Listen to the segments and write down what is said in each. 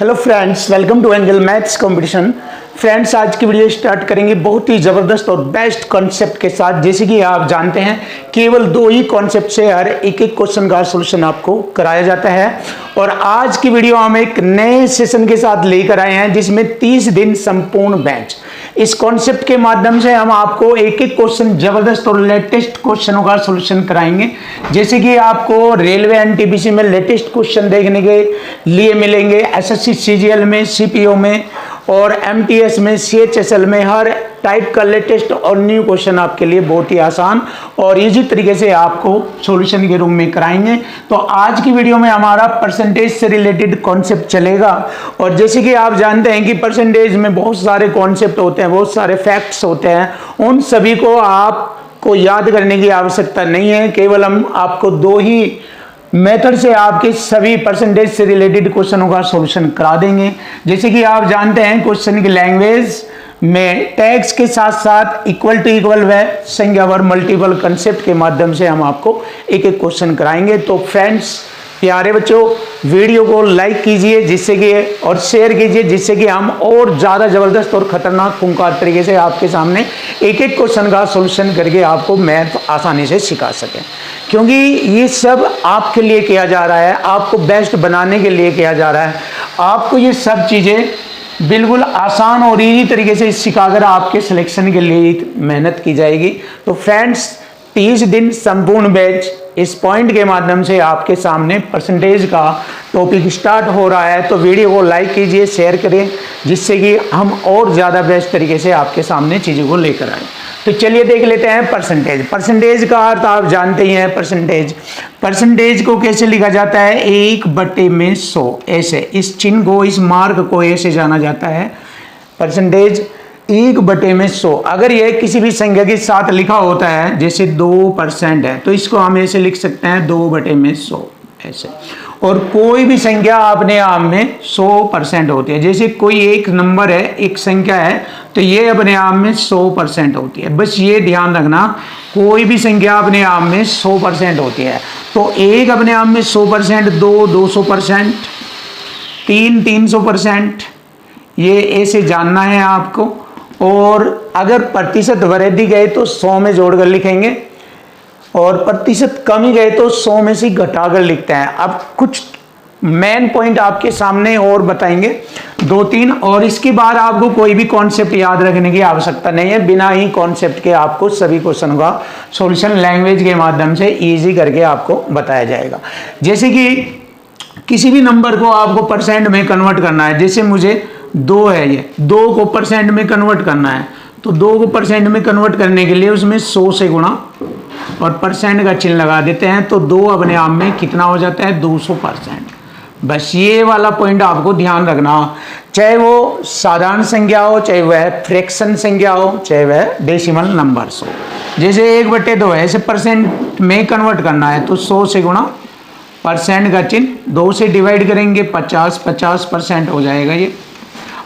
Hello friends, welcome to angel maths competition. Friends, आज की video start करेंगे बहुत ही ज़बरदस्त और बेस्ट कॉन्सेप्ट के साथ। जैसे कि आप जानते हैं, केवल 2 ही कॉन्सेप्ट से हर एक क्वेश्चन का सॉल्यूशन आपको कराया जाता है। और आज की वीडियो हम एक नए सेशन के साथ लेकर आए हैं, जिसमें 30 दिन संपूर्ण बैच। इस कॉन्सेप्ट के माध्यम से हम आपको एक एक क्वेश्चन जबरदस्त और लेटेस्ट क्वेश्चनों का सॉल्यूशन कराएंगे। जैसे कि आपको रेलवे एनटीपीसी में लेटेस्ट क्वेश्चन देखने के लिए मिलेंगे, एसएससी सीजीएल में, सीपीओ में और एमटीएस में, सीएचएसएल में हर टाइप का लेटेस्ट और न्यू क्वेश्चन आपके लिए बहुत ही आसान और इजी तरीके से आपको सॉल्यूशन के रूप में कराएंगे। तो आज की वीडियो में हमारा परसेंटेज से रिलेटेड कॉन्सेप्ट चलेगा। और जैसे कि आप जानते हैं कि परसेंटेज में बहुत सारे कॉन्सेप्ट होते हैं, बहुत सारे फैक्ट्स होते हैं, उन सभी को आपको याद करने की आवश्यकता नहीं है। केवल हम आपको 2 ही मेथड से आपके सभी परसेंटेज से रिलेटेड क्वेश्चनों का सॉल्यूशन करा देंगे। जैसे कि आप जानते हैं, क्वेश्चन की लैंग्वेज में टैग्स के साथ साथ इक्वल टू इक्वल व संज्ञावर मल्टीपल कंसेप्ट के माध्यम से हम आपको एक एक क्वेश्चन कराएंगे। तो फ्रेंड्स, प्यारे बच्चों, वीडियो को लाइक कीजिए जिससे कि और शेयर कीजिए, जिससे कि हम और ज़्यादा ज़बरदस्त और ख़तरनाक खूंखार तरीके से आपके सामने एक एक क्वेश्चन का सॉल्यूशन करके आपको मैथ आसानी से सिखा सकें। क्योंकि ये सब आपके लिए किया जा रहा है, आपको बेस्ट बनाने के लिए किया जा रहा है। आपको ये सब चीज़ें बिल्कुल आसान और इजी तरीके से सिखाकर आपके सिलेक्शन के लिए मेहनत की जाएगी। तो फ्रेंड्स, 30 दिन संपूर्ण बैच इस पॉइंट के माध्यम से आपके सामने परसेंटेज का टॉपिक स्टार्ट हो रहा है। तो वीडियो को लाइक कीजिए, शेयर करें, जिससे कि हम और ज़्यादा बेस्ट तरीके से आपके सामने चीज़ों को लेकर आए। तो चलिए देख लेते हैं परसेंटेज। परसेंटेज का अर्थ आप जानते ही हैं। परसेंटेज को कैसे लिखा जाता है? 1/100 ऐसे, इस चिन्ह को, इस मार्क को ऐसे जाना जाता है। परसेंटेज 1/100। अगर यह किसी भी संख्या के साथ लिखा होता है, जैसे 2% है, तो इसको हम ऐसे लिख सकते हैं 2/100 ऐसे। और कोई भी संख्या अपने आप में 100% होती है। जैसे कोई एक नंबर है, एक संख्या है, तो ये अपने आप में 100% होती है। बस ये ध्यान रखना, कोई भी संख्या अपने आप में 100% होती है। तो 1 अपने आप में 100%, 2 200%, 3 300%, ये ऐसे जानना है आपको। और अगर प्रतिशत वृद्धि गए तो 100 में जोड़कर लिखेंगे, और प्रतिशत कमी गए तो 100 में से घटाकर लिखते हैं। अब कुछ मेन पॉइंट आपके सामने और बताएंगे 2-3, और इसके बाद आपको कोई भी कॉन्सेप्ट याद रखने की आवश्यकता नहीं है। बिना ही कॉन्सेप्ट के आपको सभी क्वेश्चन का सॉल्यूशन लैंग्वेज के माध्यम से इजी करके आपको बताया जाएगा। जैसे कि किसी भी नंबर को आपको परसेंट में कन्वर्ट करना है, जैसे मुझे 2 है, ये 2 को परसेंट में कन्वर्ट करना है, तो 2 को परसेंट में कन्वर्ट करने के लिए उसमें 100 से गुणा और परसेंट का चिन्ह लगा देते हैं, तो 2 अपने आप में कितना हो जाता है? 200%। बस ये वाला पॉइंट आपको ध्यान रखना, चाहे वो साधारण संख्या हो, चाहे वह फ्रैक्शन संख्या हो, चाहे वह डेसिमल नंबर्स हो। जैसे 1/2 है, ऐसे परसेंट में कन्वर्ट करना है, तो 100 से गुणा परसेंट का चिन्ह 2 से डिवाइड करेंगे, 50% हो जाएगा ये।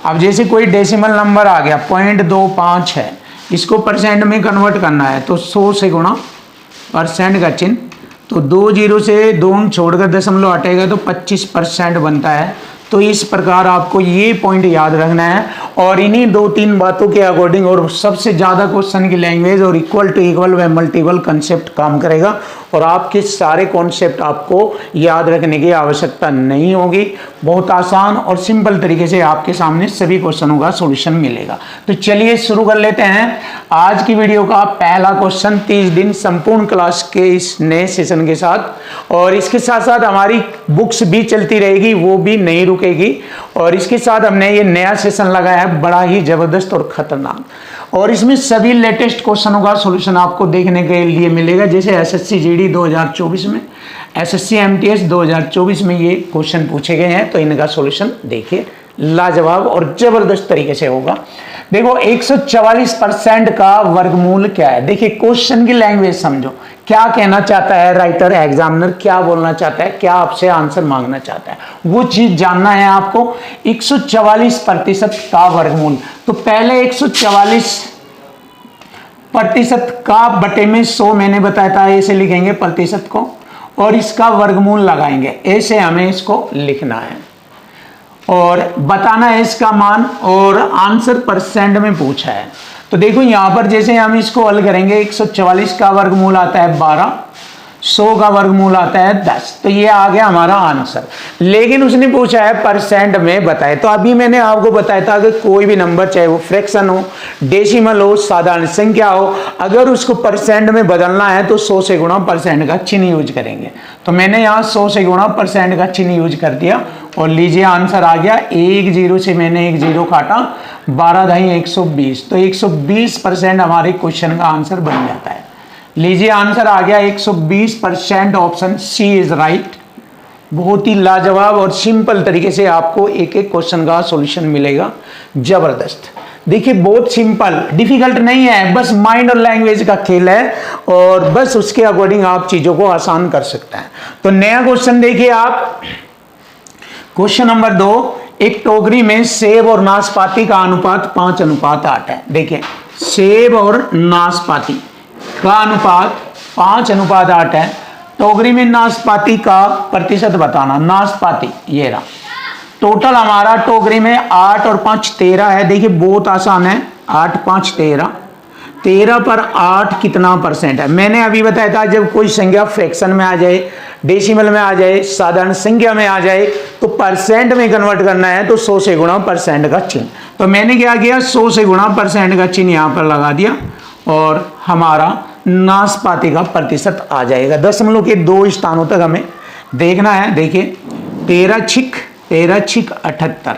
अब जैसे कोई डेसिमल नंबर आ गया, 0.25 है, इसको परसेंट में कन्वर्ट करना है, तो 100 से गुणा परसेंट का चिन्ह, तो 2 0 से 2 छोड़कर दशमलव हटेगा तो 25% बनता है। तो इस प्रकार आपको ये पॉइंट याद रखना है, और इन्हीं 2-3 बातों के अकॉर्डिंग और सबसे ज़्यादा क्वेश्चन की लैंग्वेज और इक्वल टू इक्वल व मल्टीपल कंसेप्ट काम करेगा, और आपके सारे कॉन्सेप्ट आपको याद रखने की आवश्यकता नहीं होगी। बहुत आसान और सिंपल तरीके से आपके सामने सभी क्वेश्चनों का सॉल्यूशन मिलेगा। तो चलिए शुरू कर लेते हैं आज की वीडियो का पहला क्वेश्चन, 30 दिन संपूर्ण क्लास के इस नए सेशन के साथ। और इसके साथ साथ हमारी बुक्स भी चलती रहेगी, वो भी नहीं रुकेगी। और इसके साथ हमने ये नया सेशन लगाया है, बड़ा ही जबरदस्त और खतरनाक, और इसमें सभी लेटेस्ट क्वेश्चनों का सॉल्यूशन आपको देखने के लिए मिलेगा। जैसे एसएससी जीडी 2024 में, एसएससी एमटीएस 2024 में ये क्वेश्चन पूछे गए हैं, तो इनका सॉल्यूशन देखिए, लाजवाब और जबरदस्त तरीके से होगा। देखो, 144% का वर्गमूल क्या है? देखिए, क्वेश्चन की लैंग्वेज समझो, क्या कहना चाहता है राइटर, एग्जामिनर क्या बोलना चाहता है, क्या आपसे आंसर मांगना चाहता है, वो चीज जानना है आपको। 144% का वर्गमूल, तो पहले 144% का बटे में 100 मैंने बताया था, ऐसे लिखेंगे प्रतिशत को, और इसका वर्गमूल लगाएंगे, ऐसे हमें इसको लिखना है। और बताना है इसका मान, और आंसर परसेंट में पूछा है। तो देखो यहां पर जैसे हम इसको हल करेंगे, 144 का वर्गमूल आता है 12, 100 का वर्गमूल आता है 10, तो ये आ गया हमारा आंसर। लेकिन उसने पूछा है परसेंट में बताए। तो अभी मैंने आपको बताया था कि कोई भी नंबर, चाहे वो फ्रैक्शन हो, डेसिमल हो, साधारण संख्या हो, अगर उसको परसेंट में बदलना है तो 100 से गुणा परसेंट का चिन्ह यूज करेंगे। तो मैंने यहाँ 100 से गुणा परसेंट का चिन्ह यूज कर दिया, और लीजिए आंसर आ गया। एक जीरो से मैंने एक जीरो काटा, 12 दही 120, तो 120% हमारे क्वेश्चन का आंसर बन जाता है। लीजिए आंसर आ गया 120%, ऑप्शन सी इज राइट। बहुत ही लाजवाब और सिंपल तरीके से आपको एक एक क्वेश्चन का सॉल्यूशन मिलेगा। जबरदस्त। देखिए बहुत सिंपल, डिफिकल्ट नहीं है, बस माइंड और लैंग्वेज का खेल है, और बस उसके अकॉर्डिंग आप चीजों को आसान कर सकते हैं। तो नया क्वेश्चन देखिए आप, क्वेश्चन नंबर 2, एक टोकरी में सेब और नाशपाती का अनुपात 5:8 है। देखिए सेब और नाशपाती का अनुपात 5:8 है। टोकरी में नाशपाती का प्रतिशत बताना। नाशपाती ये रहा, टोटल हमारा टोकरी में 8 और 5 13 है। देखिए बहुत आसान है, 8 5 13, 13 पर 8 कितना परसेंट है। मैंने अभी बताया था जब कोई संख्या फ्रैक्शन में आ जाए, डेसिमल में आ जाए, साधारण संख्या में आ जाए, तो परसेंट में कन्वर्ट करना है तो 100 से गुणा परसेंट का चिन्ह। तो मैंने क्या किया, 100 से गुणा परसेंट का चिन्ह यहाँ पर लगा दिया, और हमारा नाशपाती का प्रतिशत आ जाएगा। दशमलव के 2 स्थानों तक हमें देखना है। देखिए 13 छिक 78,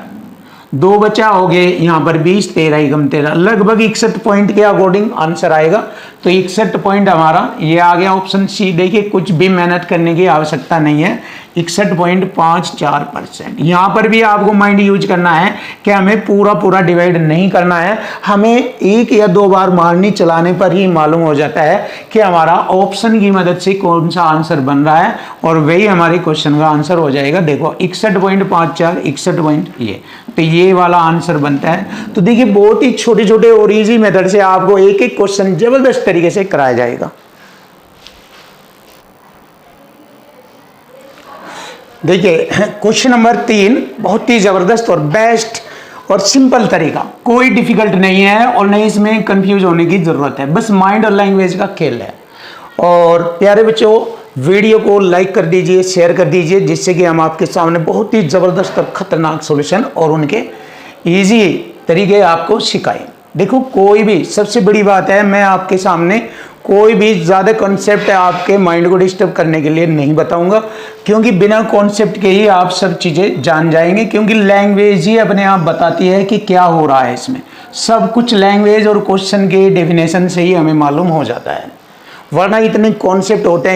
2 बचा हो गए यहाँ पर 20, 13 एकम 13, लगभग 61 पॉइंट के अकॉर्डिंग आंसर आएगा। तो 61 पॉइंट हमारा ये आ गया, ऑप्शन सी। देखिए कुछ भी मेहनत करने की आवश्यकता नहीं है, 61.54%। यहाँ पर भी आपको माइंड यूज करना है कि हमें पूरा डिवाइड नहीं करना है, हमें 1 या 2 बार मारनी चलाने पर ही मालूम हो जाता है कि हमारा ऑप्शन की मदद से कौन सा आंसर बन रहा है, और वही हमारे क्वेश्चन का आंसर हो जाएगा। देखो 61.54, 61 पॉइंट, ये तो ये वाला आंसर बनता है। तो देखिए बहुत ही छोटे छोटे और इजी मेथड से आपको एक एक क्वेश्चन जबरदस्त तरीके से कराया जाएगा। देखिए क्वेश्चन नंबर 3 बहुत ही जबरदस्त और बेस्ट और सिंपल तरीका, कोई डिफिकल्ट नहीं है और नहीं इसमें कंफ्यूज होने की जरूरत है, बस माइंड और लैंग्वेज का खेल है। और प्यारे बच्चों, वीडियो को लाइक कर दीजिए, शेयर कर दीजिए, जिससे कि हम आपके सामने बहुत ही जबरदस्त और खतरनाक सॉल्यूशन और उनके इजी तरीके आपको सिखाएं। देखो कोई भी, सबसे बड़ी बात है, मैं आपके सामने कोई भी ज़्यादा कॉन्सेप्ट आपके माइंड को डिस्टर्ब करने के लिए नहीं बताऊंगा, क्योंकि बिना कॉन्सेप्ट के ही आप सब चीज़ें जान जाएंगे, क्योंकि लैंग्वेज ही अपने आप बताती है कि क्या हो रहा है इसमें। सब कुछ लैंग्वेज और क्वेश्चन के डेफिनेशन से ही हमें मालूम हो जाता है, वरना इतने कॉन्सेप्ट होते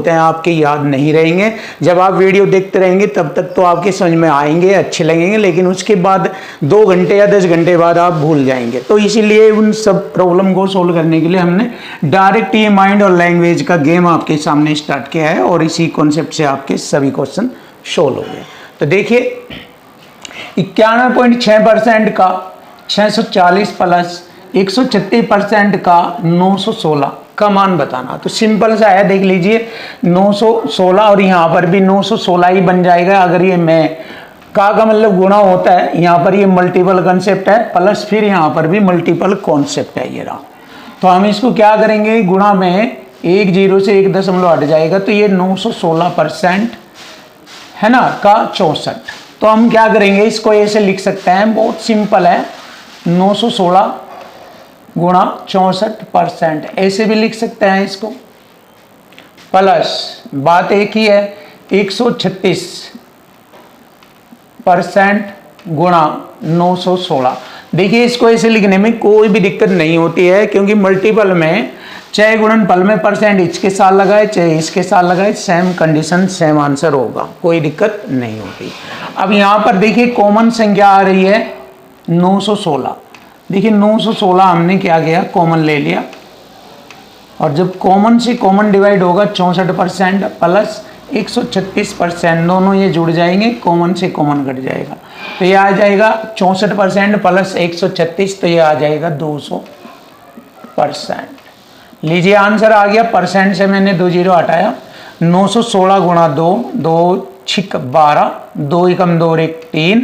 हैं आपके याद नहीं रहेंगे। जब आप वीडियो देखते रहेंगे तब तक तो आपके समझ में आएंगे, अच्छे लगेंगे, लेकिन उसके बाद 2 घंटे या 10 घंटे बाद आप भूल जाएंगे। तो इसीलिए उन सब प्रॉब्लम को सोल्व करने के लिए हमने डायरेक्ट ये माइंड और लैंग्वेज का गेम आपके सामने स्टार्ट किया है, और इसी कॉन्सेप्ट से आपके सभी क्वेश्चन सोल्व हो गए। तो देखिए 91.6% का 640 प्लस 136% का 916 का मान बताना। तो सिंपल सा है, देख लीजिए 916, और यहाँ पर भी 916 ही बन जाएगा। अगर ये मैं का मतलब गुणा होता है, यहाँ पर ये मल्टीपल कॉन्सेप्ट है, प्लस फिर यहाँ पर भी मल्टीपल कॉन्सेप्ट है, ये रहा। तो हम इसको क्या करेंगे, गुणा में 1 0 से 1 दशमलव हट जाएगा, तो ये 916% है ना का 64। तो हम क्या करेंगे, इसको ऐसे लिख सकते हैं, बहुत सिंपल है, 916 गुणा 64%, ऐसे भी लिख सकते हैं इसको। प्लस बात एक ही है, 136% गुणा 916। देखिए इसको ऐसे लिखने में कोई भी दिक्कत नहीं होती है, क्योंकि मल्टीपल में चाहे गुणनफल में परसेंट इसके साथ लगाए चाहे इसके साथ लगाए, सेम कंडीशन सेम आंसर होगा, कोई दिक्कत नहीं होती। अब यहाँ पर देखिए कॉमन संख्या आ रही है 916। देखिए 916 हमने क्या किया, कॉमन ले लिया, और जब कॉमन से कॉमन डिवाइड होगा 64% प्लस 136%, दोनों ये जुड़ जाएंगे, कॉमन से कॉमन कट जाएगा, तो ये आ जाएगा 64% प्लस 136, तो ये आ जाएगा 200%। लीजिए आंसर आ गया, परसेंट से मैंने 2 0 हटाया, 916 गुणा 2, 2 छिक 12, 2 एकम 2 और 1 3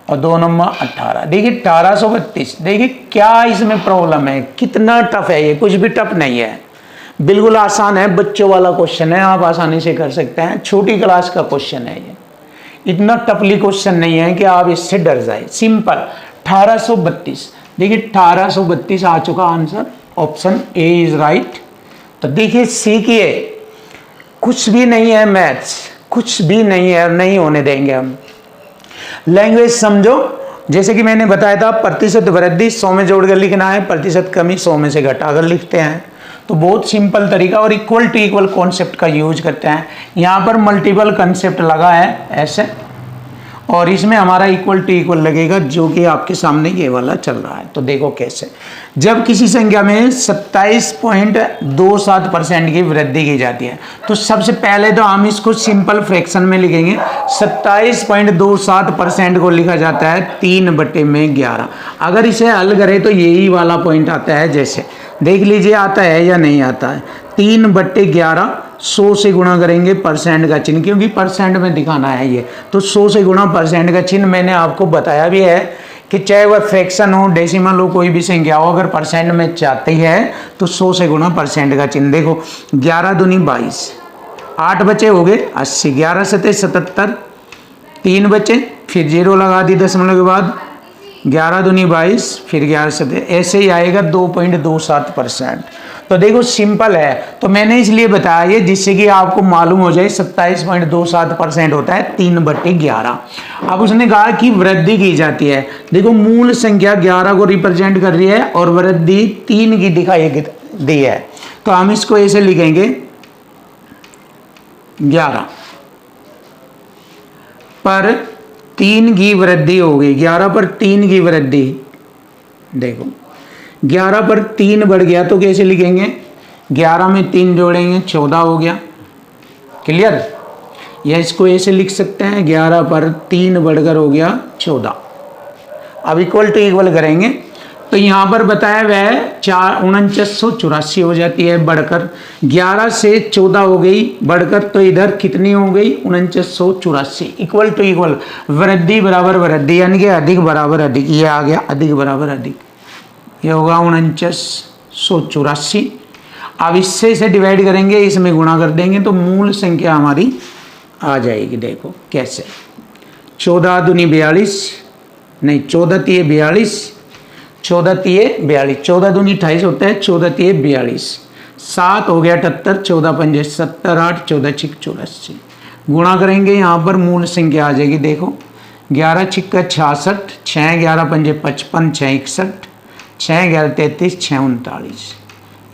और 2 नंबर 18। देखिए 1832। देखिए क्या इसमें प्रॉब्लम है, कितना टफ है ये, कुछ भी टफ नहीं है, बिल्कुल आसान है, बच्चों वाला क्वेश्चन है, आप आसानी से कर सकते हैं, छोटी क्लास का क्वेश्चन है ये, इतना टफली क्वेश्चन नहीं है कि आप इससे डर जाए, सिंपल। 1832। देखिए 1832 आ चुका answer, option A is right. तो देखिए सीखिए, कुछ भी नहीं है मैथ्स, कुछ भी नहीं है और नहीं होने देंगे हम। लैंग्वेज समझो, जैसे कि मैंने बताया था, प्रतिशत वृद्धि 100 में जोड़कर लिखना है, प्रतिशत कमी 100 में से घटाकर लिखते हैं। तो बहुत सिंपल तरीका, और इक्वल टू इक्वल कॉन्सेप्ट का यूज करते हैं। यहाँ पर मल्टीपल कंसेप्ट लगा है ऐसे, और इसमें हमारा इक्वल टू इक्वल लगेगा, जो कि आपके सामने ये वाला चल रहा है। तो देखो कैसे, जब किसी संख्या में 27.27% की वृद्धि की जाती है, तो सबसे पहले तो हम इसको सिंपल फ्रैक्शन में लिखेंगे। 27.27% को लिखा जाता है 3/11। अगर इसे हल करें तो यही वाला पॉइंट आता है, जैसे देख लीजिए आता है या नहीं आता है। 3/11 100 से गुणा करेंगे, परसेंट का चिन्ह, क्योंकि परसेंट में दिखाना है ये, तो 100 से गुणा परसेंट का चिन्ह। मैंने आपको बताया भी है कि चाहे वह फ्रैक्शन हो, डेसिमल हो, कोई भी संख्या हो, अगर परसेंट में चाहती है तो 100 से गुणा परसेंट का चिन्ह। देखो 11 दूनी 22, 8 बचे हो गए 80, 11 सते 77, 3 बचे, फिर 0 लगा दी दशमलव के बाद, 11 दूनी 22, फिर 11 सते, ऐसे ही आएगा 2.27%। तो देखो सिंपल है, तो मैंने इसलिए बताया ये, जिससे कि आपको मालूम हो जाए 27.27% होता है 3/11। अब उसने कहा कि वृद्धि की जाती है। देखो मूल संख्या 11 को रिप्रेजेंट कर रही है और वृद्धि 3 की दिखाई दी है, तो हम इसको ऐसे लिखेंगे 11 पर 3 की वृद्धि हो गई, 11 पर 3 की वृद्धि। देखो 11 पर 3 बढ़ गया तो कैसे लिखेंगे, 11 में 3 जोड़ेंगे 14 हो गया, क्लियर। या इसको ऐसे लिख सकते हैं, 11 पर 3 बढ़कर हो गया 14। अब इक्वल टू इक्वल करेंगे तो यहाँ पर बताया हुआ है 4984 हो जाती है बढ़कर, 11 से 14 हो गई बढ़कर, तो इधर कितनी हो गई 4984। इक्वल टू इक्वल, वृद्धि बराबर वृद्धि, यानी कि अधिक बराबर अधिक, ये आ गया अधिक बराबर अधिक, ये होगा 4984। अब इससे इसे डिवाइड करेंगे, इसमें गुणा कर देंगे तो मूल संख्या हमारी आ जाएगी। देखो कैसे, 14 दूनी 42, नहीं 14 तिये 42, 14 तिये 42, 14 दूनी 28 होता है, 14 तिये 42, 7 हो गया 78, 14 पंजे 70, 8 14 छिक 84। गुणा करेंगे, यहाँ पर मूल संख्या आ जाएगी। देखो 11 छिक्का 66, 6 11 पंजे 55, 6 61, 6 11 33, 6 39,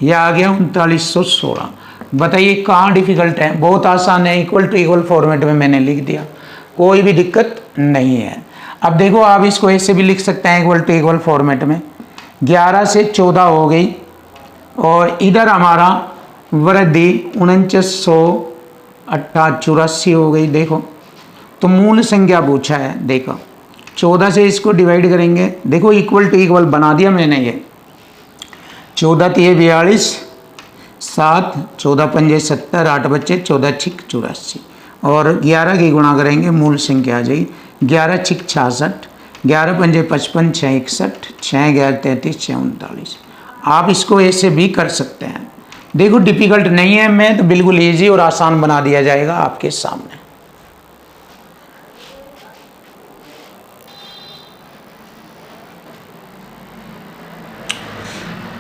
यह आ गया 3916। बताइए कहाँ डिफिकल्ट है, बहुत आसान है, इक्वल टू इक्वल फॉर्मेट में मैंने लिख दिया, कोई भी दिक्कत नहीं है। अब देखो आप इसको ऐसे भी लिख सकते हैं इक्वल टू इक्वल फॉर्मेट में, 11 से 14 हो गई और इधर हमारा वृद्धि 4984 हो गई। देखो तो मूल संख्या पूछा है, देखो 14 से इसको डिवाइड करेंगे, देखो इक्वल टू इक्वल बना दिया मैंने ये, 14 तिये 42, 7 14 पंजे 70, 8 बच्चे 14 छिक 84 और 11 की गुणा करेंगे, मूल संख्या आ जाएगी 11 छिक 66, 11 पंजे 55, 6 61, 6 11 33, 6 39। आप इसको ऐसे भी कर सकते हैं। देखो डिफिकल्ट नहीं है, मैं तो बिल्कुल इजी और आसान बना दिया जाएगा आपके सामने।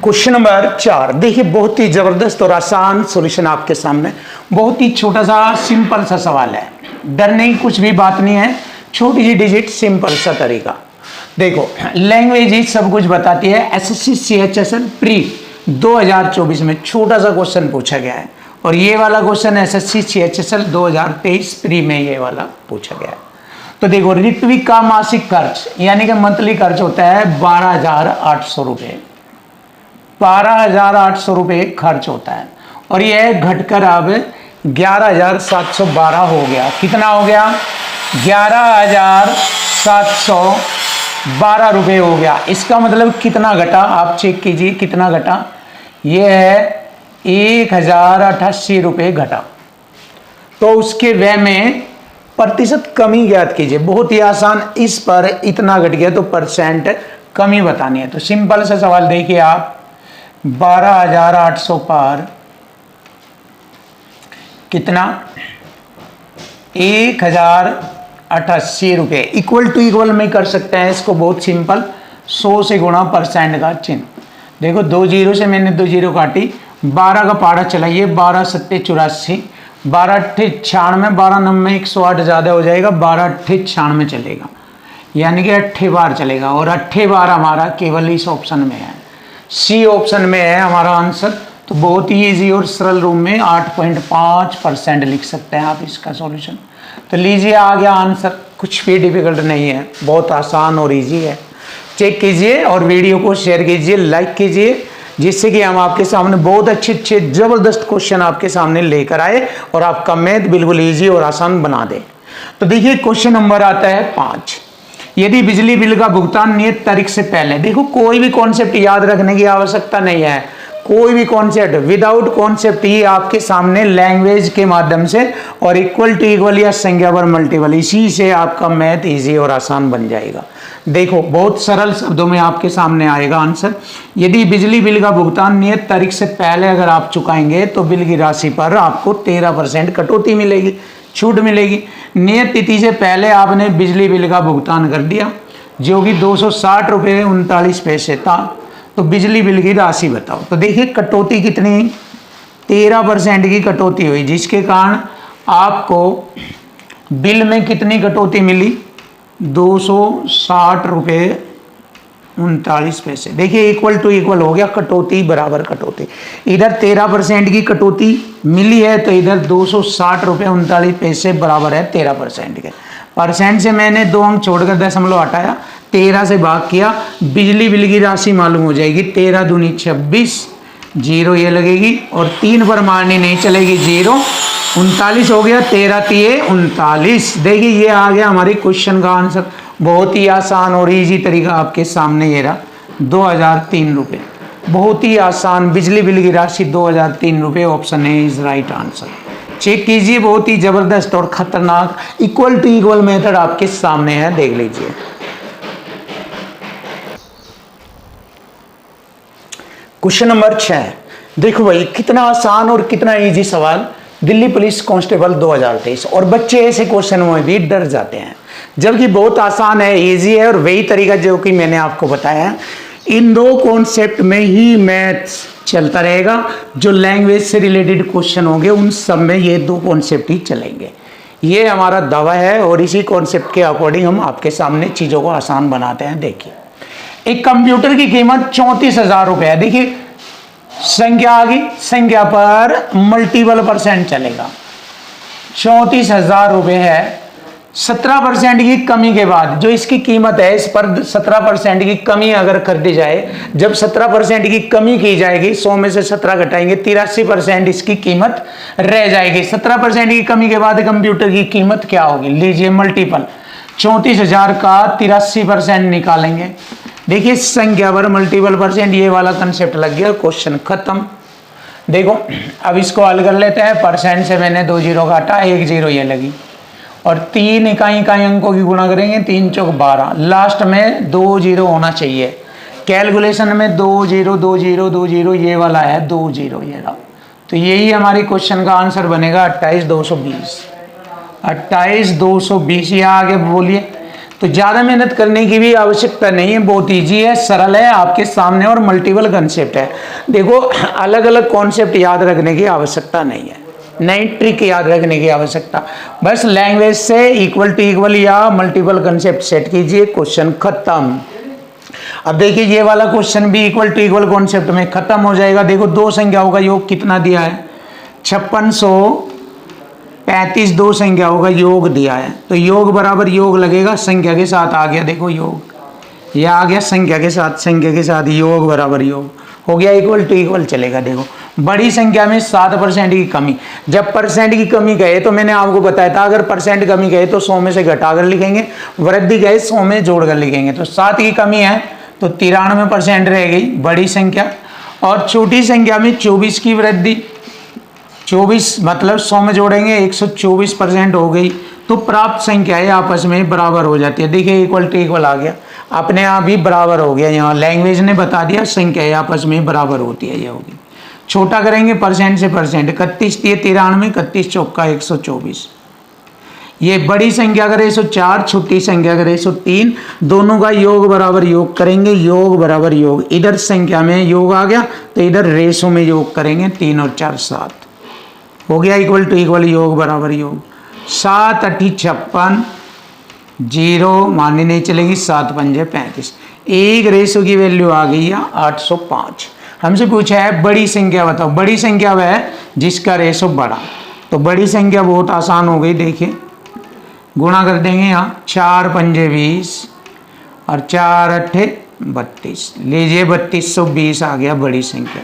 क्वेश्चन नंबर 4, देखिए बहुत ही जबरदस्त और आसान सॉल्यूशन आपके सामने, बहुत ही छोटा सा सिंपल सा सवाल है, डरने की कुछ भी बात नहीं है, छोटी सी डिजिट सिंपल सा तरीका। देखो लैंग्वेज ही सब कुछ बताती है। एसएससी CHSL प्री 2024 में छोटा सा क्वेश्चन पूछा गया है, और ये वाला क्वेश्चन SSC CHSL 2023 प्री में ये वाला पूछा गया है। तो देखो ऋत्विक का मासिक खर्च यानी कि मंथली खर्च होता है 12,800 रुपये, 12,800 रुपये खर्च होता है, और यह घटकर अब 11,712 हो गया। कितना हो गया, 11,712 रुपये हो गया। इसका मतलब कितना घटा, आप चेक कीजिए कितना घटा, यह है 1,088 रुपये घटा। तो उसके व्यय में प्रतिशत कमी ज्ञात कीजिए। बहुत ही आसान, इस पर इतना घट गया तो परसेंट कमी बतानी है। तो सिंपल सा सवाल देखिए आप, 12,800 पर कितना 1,088 रुपये, इक्वल टू इक्वल में कर सकते हैं इसको, बहुत सिंपल, 100 से गुणा परसेंट का चिन्ह। देखो 2 जीरो से मैंने 2 जीरो काटी, 12 का पाड़ा चलाइए, 12 सत्ते 84, 12 अट्ठे 96, 12 नब्बे 108 ज़्यादा हो जाएगा, 12 अट्ठे 96 चलेगा, यानी कि 8 बार चलेगा। और 8 बार हमारा केवल इस ऑप्शन में है, सी ऑप्शन में है हमारा आंसर। तो बहुत ही ईजी और सरल रूप में 8.5% लिख सकते हैं आप इसका सॉल्यूशन। तो लीजिए आ गया आंसर, कुछ भी डिफिकल्ट नहीं है, बहुत आसान और इजी है। चेक कीजिए और वीडियो को शेयर कीजिए, लाइक कीजिए, जिससे कि हम आपके सामने बहुत अच्छे अच्छे ज़बरदस्त क्वेश्चन आपके सामने लेकर आए और आपका मैथ बिल्कुल इजी और आसान बना दे। तो देखिए क्वेश्चन नंबर आता है 5, यदि बिजली बिल का भुगतान नियत तारीख से पहले, देखो कोई भी कॉन्सेप्ट याद रखने की आवश्यकता नहीं है, कोई भी कॉन्सेप्ट विदाउट कॉन्सेप्ट ही आपके सामने लैंग्वेज के माध्यम से और इक्वल टू इक्वल या संख्या पर मल्टीपल, इसी से आपका मैथ इजी और आसान बन जाएगा। देखो बहुत सरल शब्दों में आपके सामने आएगा आंसर। यदि बिजली बिल का भुगतान नियत तारीख से पहले अगर आप चुकाएंगे तो बिल की राशि पर आपको 13% कटौती मिलेगी, छूट मिलेगी। नियत तिथि से पहले आपने बिजली बिल का भुगतान कर दिया जो कि 260 रुपये 39 पैसे था, तो बिजली बिल की राशि बताओ। तो देखिए कटौती कितनी, 13% की कटौती हुई, जिसके कारण आपको बिल में कितनी कटौती मिली, 260 रुपये 39 पैसे। देखिए इक्वल टू इक्वल हो गया, कटौती बराबर कटौती। इधर 13% की कटौती मिली है तो इधर 260 रुपये 39 पैसे बराबर है 13% के। परसेंट से मैंने 2 अंक छोड़कर दशमलव हटाया, 13 से भाग किया, बिजली बिल की राशि मालूम हो जाएगी, 13 दूनी 26, जीरो ये लगेगी और 3 पर मारनी नहीं चलेगी, 0, 39 हो गया, 13 तिये 39। देखिए ये आ गया हमारे क्वेश्चन का आंसर, बहुत ही आसान और इजी तरीका आपके सामने ये रहा, 2003 रुपये, बहुत ही आसान। बिजली बिल की राशि 2003 रुपये, option A is right answer. Check कीजिए, बहुत ही जबरदस्त और खतरनाक इक्वल टू इक्वल मेथड आपके सामने है, देख लीजिए। क्वेश्चन नंबर 6, देखो भाई कितना आसान और कितना इजी सवाल, दिल्ली पुलिस कांस्टेबल 2023। और बच्चे ऐसे क्वेश्चन में भी डर जाते हैं, जबकि बहुत आसान है, इजी है, और वही तरीका जो कि मैंने आपको बताया, इन 2 कॉन्सेप्ट में ही मैथ्स चलता रहेगा। जो लैंग्वेज से रिलेटेड क्वेश्चन होंगे उन सब में ये 2 कॉन्सेप्ट ही चलेंगे, ये हमारा दावा है। और इसी कॉन्सेप्ट के अकॉर्डिंग हम आपके सामने चीज़ों को आसान बनाते हैं। देखिए एक कंप्यूटर की कीमत 34,000 रुपये है। देखिए संख्या आ गई, संख्या पर मल्टीपल परसेंट चलेगा, 34,000 रुपये है। 17% की कमी के बाद जो इसकी कीमत है, इस पर 17% की कमी अगर कर दी जाए, जब 17% की कमी की जाएगी, 100 में से 17 घटाएंगे, 83% इसकी कीमत रह जाएगी। 17% की कमी के बाद कंप्यूटर की कीमत क्या होगी, लीजिए मल्टीपल, 34,000 का 83% निकालेंगे। देखिए संख्या पर मल्टीपल परसेंट, ये वाला कंसेप्ट लग गया, क्वेश्चन खत्म। देखो अब इसको हल कर लेते हैं। परसेंट से मैंने 2 जीरो काटा, 1 जीरो ये लगी, और 3 इकाई अंकों की गुणा करेंगे, 3 चौक 12, लास्ट में 2 जीरो होना चाहिए। कैलकुलेशन में 2 जीरो 2 जीरो 2 जीरो ये वाला है, 2 जीरो ये रहा। तो यही हमारी क्वेश्चन का आंसर बनेगा 28,220। 28,220 ये आगे बोलिए। तो ज़्यादा मेहनत करने की भी आवश्यकता नहीं है, बहुत इजी है, सरल है आपके सामने और मल्टीपल कंसेप्ट है। देखो अलग अलग कॉन्सेप्ट याद रखने की आवश्यकता नहीं है, नई ट्रिक याद रखने की आवश्यकता, बस लैंग्वेज से इक्वल टू इक्वल या मल्टीपल कंसेप्ट सेट कीजिए, क्वेश्चन खत्म। अब देखिए ये वाला क्वेश्चन भी इक्वल टू इक्वल कॉन्सेप्ट में खत्म हो जाएगा। देखो 2 संख्याओं का योग कितना दिया है, 5635, 2 संख्याओं का योग दिया है, तो योग बराबर योग लगेगा, संख्या के साथ आ गया, देखो योग, यह आ गया संख्या के साथ योग बराबर योग हो गया, इक्वल टू इक्वल चलेगा। देखो बड़ी संख्या में 7% की कमी, जब परसेंट की कमी कहे तो मैंने आपको बताया था, अगर परसेंट कमी कहे तो 100 में से घटाकर लिखेंगे, वृद्धि कहे 100 में जोड़कर लिखेंगे। तो 7 की कमी है तो 93% रह गई बड़ी संख्या, और छोटी संख्या में 24 की वृद्धि, 24 मतलब 100 में जोड़ेंगे 124% हो गई, तो प्राप्त संख्याएं आपस में बराबर हो जाती है। देखिए इक्वल टू इक्वल आ गया, अपने आप ही बराबर हो गया। यहाँ लैंग्वेज ने बता दिया संख्याएं आपस में बराबर होती है, ये होगी। छोटा करेंगे परसेंट से परसेंट, 31 93, 31 चौका 124। ये बड़ी संख्या करे 104, छोटी संख्या करे 103, दोनों का योग बराबर योग करेंगे, योग बराबर योग। इधर संख्या में योग आ गया तो इधर रेशो में योग करेंगे, 3 और 4 7 हो गया, इक्वल टू इक्वल, योग बराबर योग। 7 8 56, 0 माननी नहीं चलेगी, 7 पंजे 35। एक रेशो की वैल्यू आ गई है 805। हमसे पूछा है बड़ी संख्या बताओ। बड़ी संख्या वह है जिसका रेशो बड़ा। तो बड़ी संख्या बहुत आसान हो गई, देखिए गुणा कर देंगे यहाँ, 4 पंजे 20 और 4 अट्ठे 32। लीजिए 3220 आ गया बड़ी संख्या।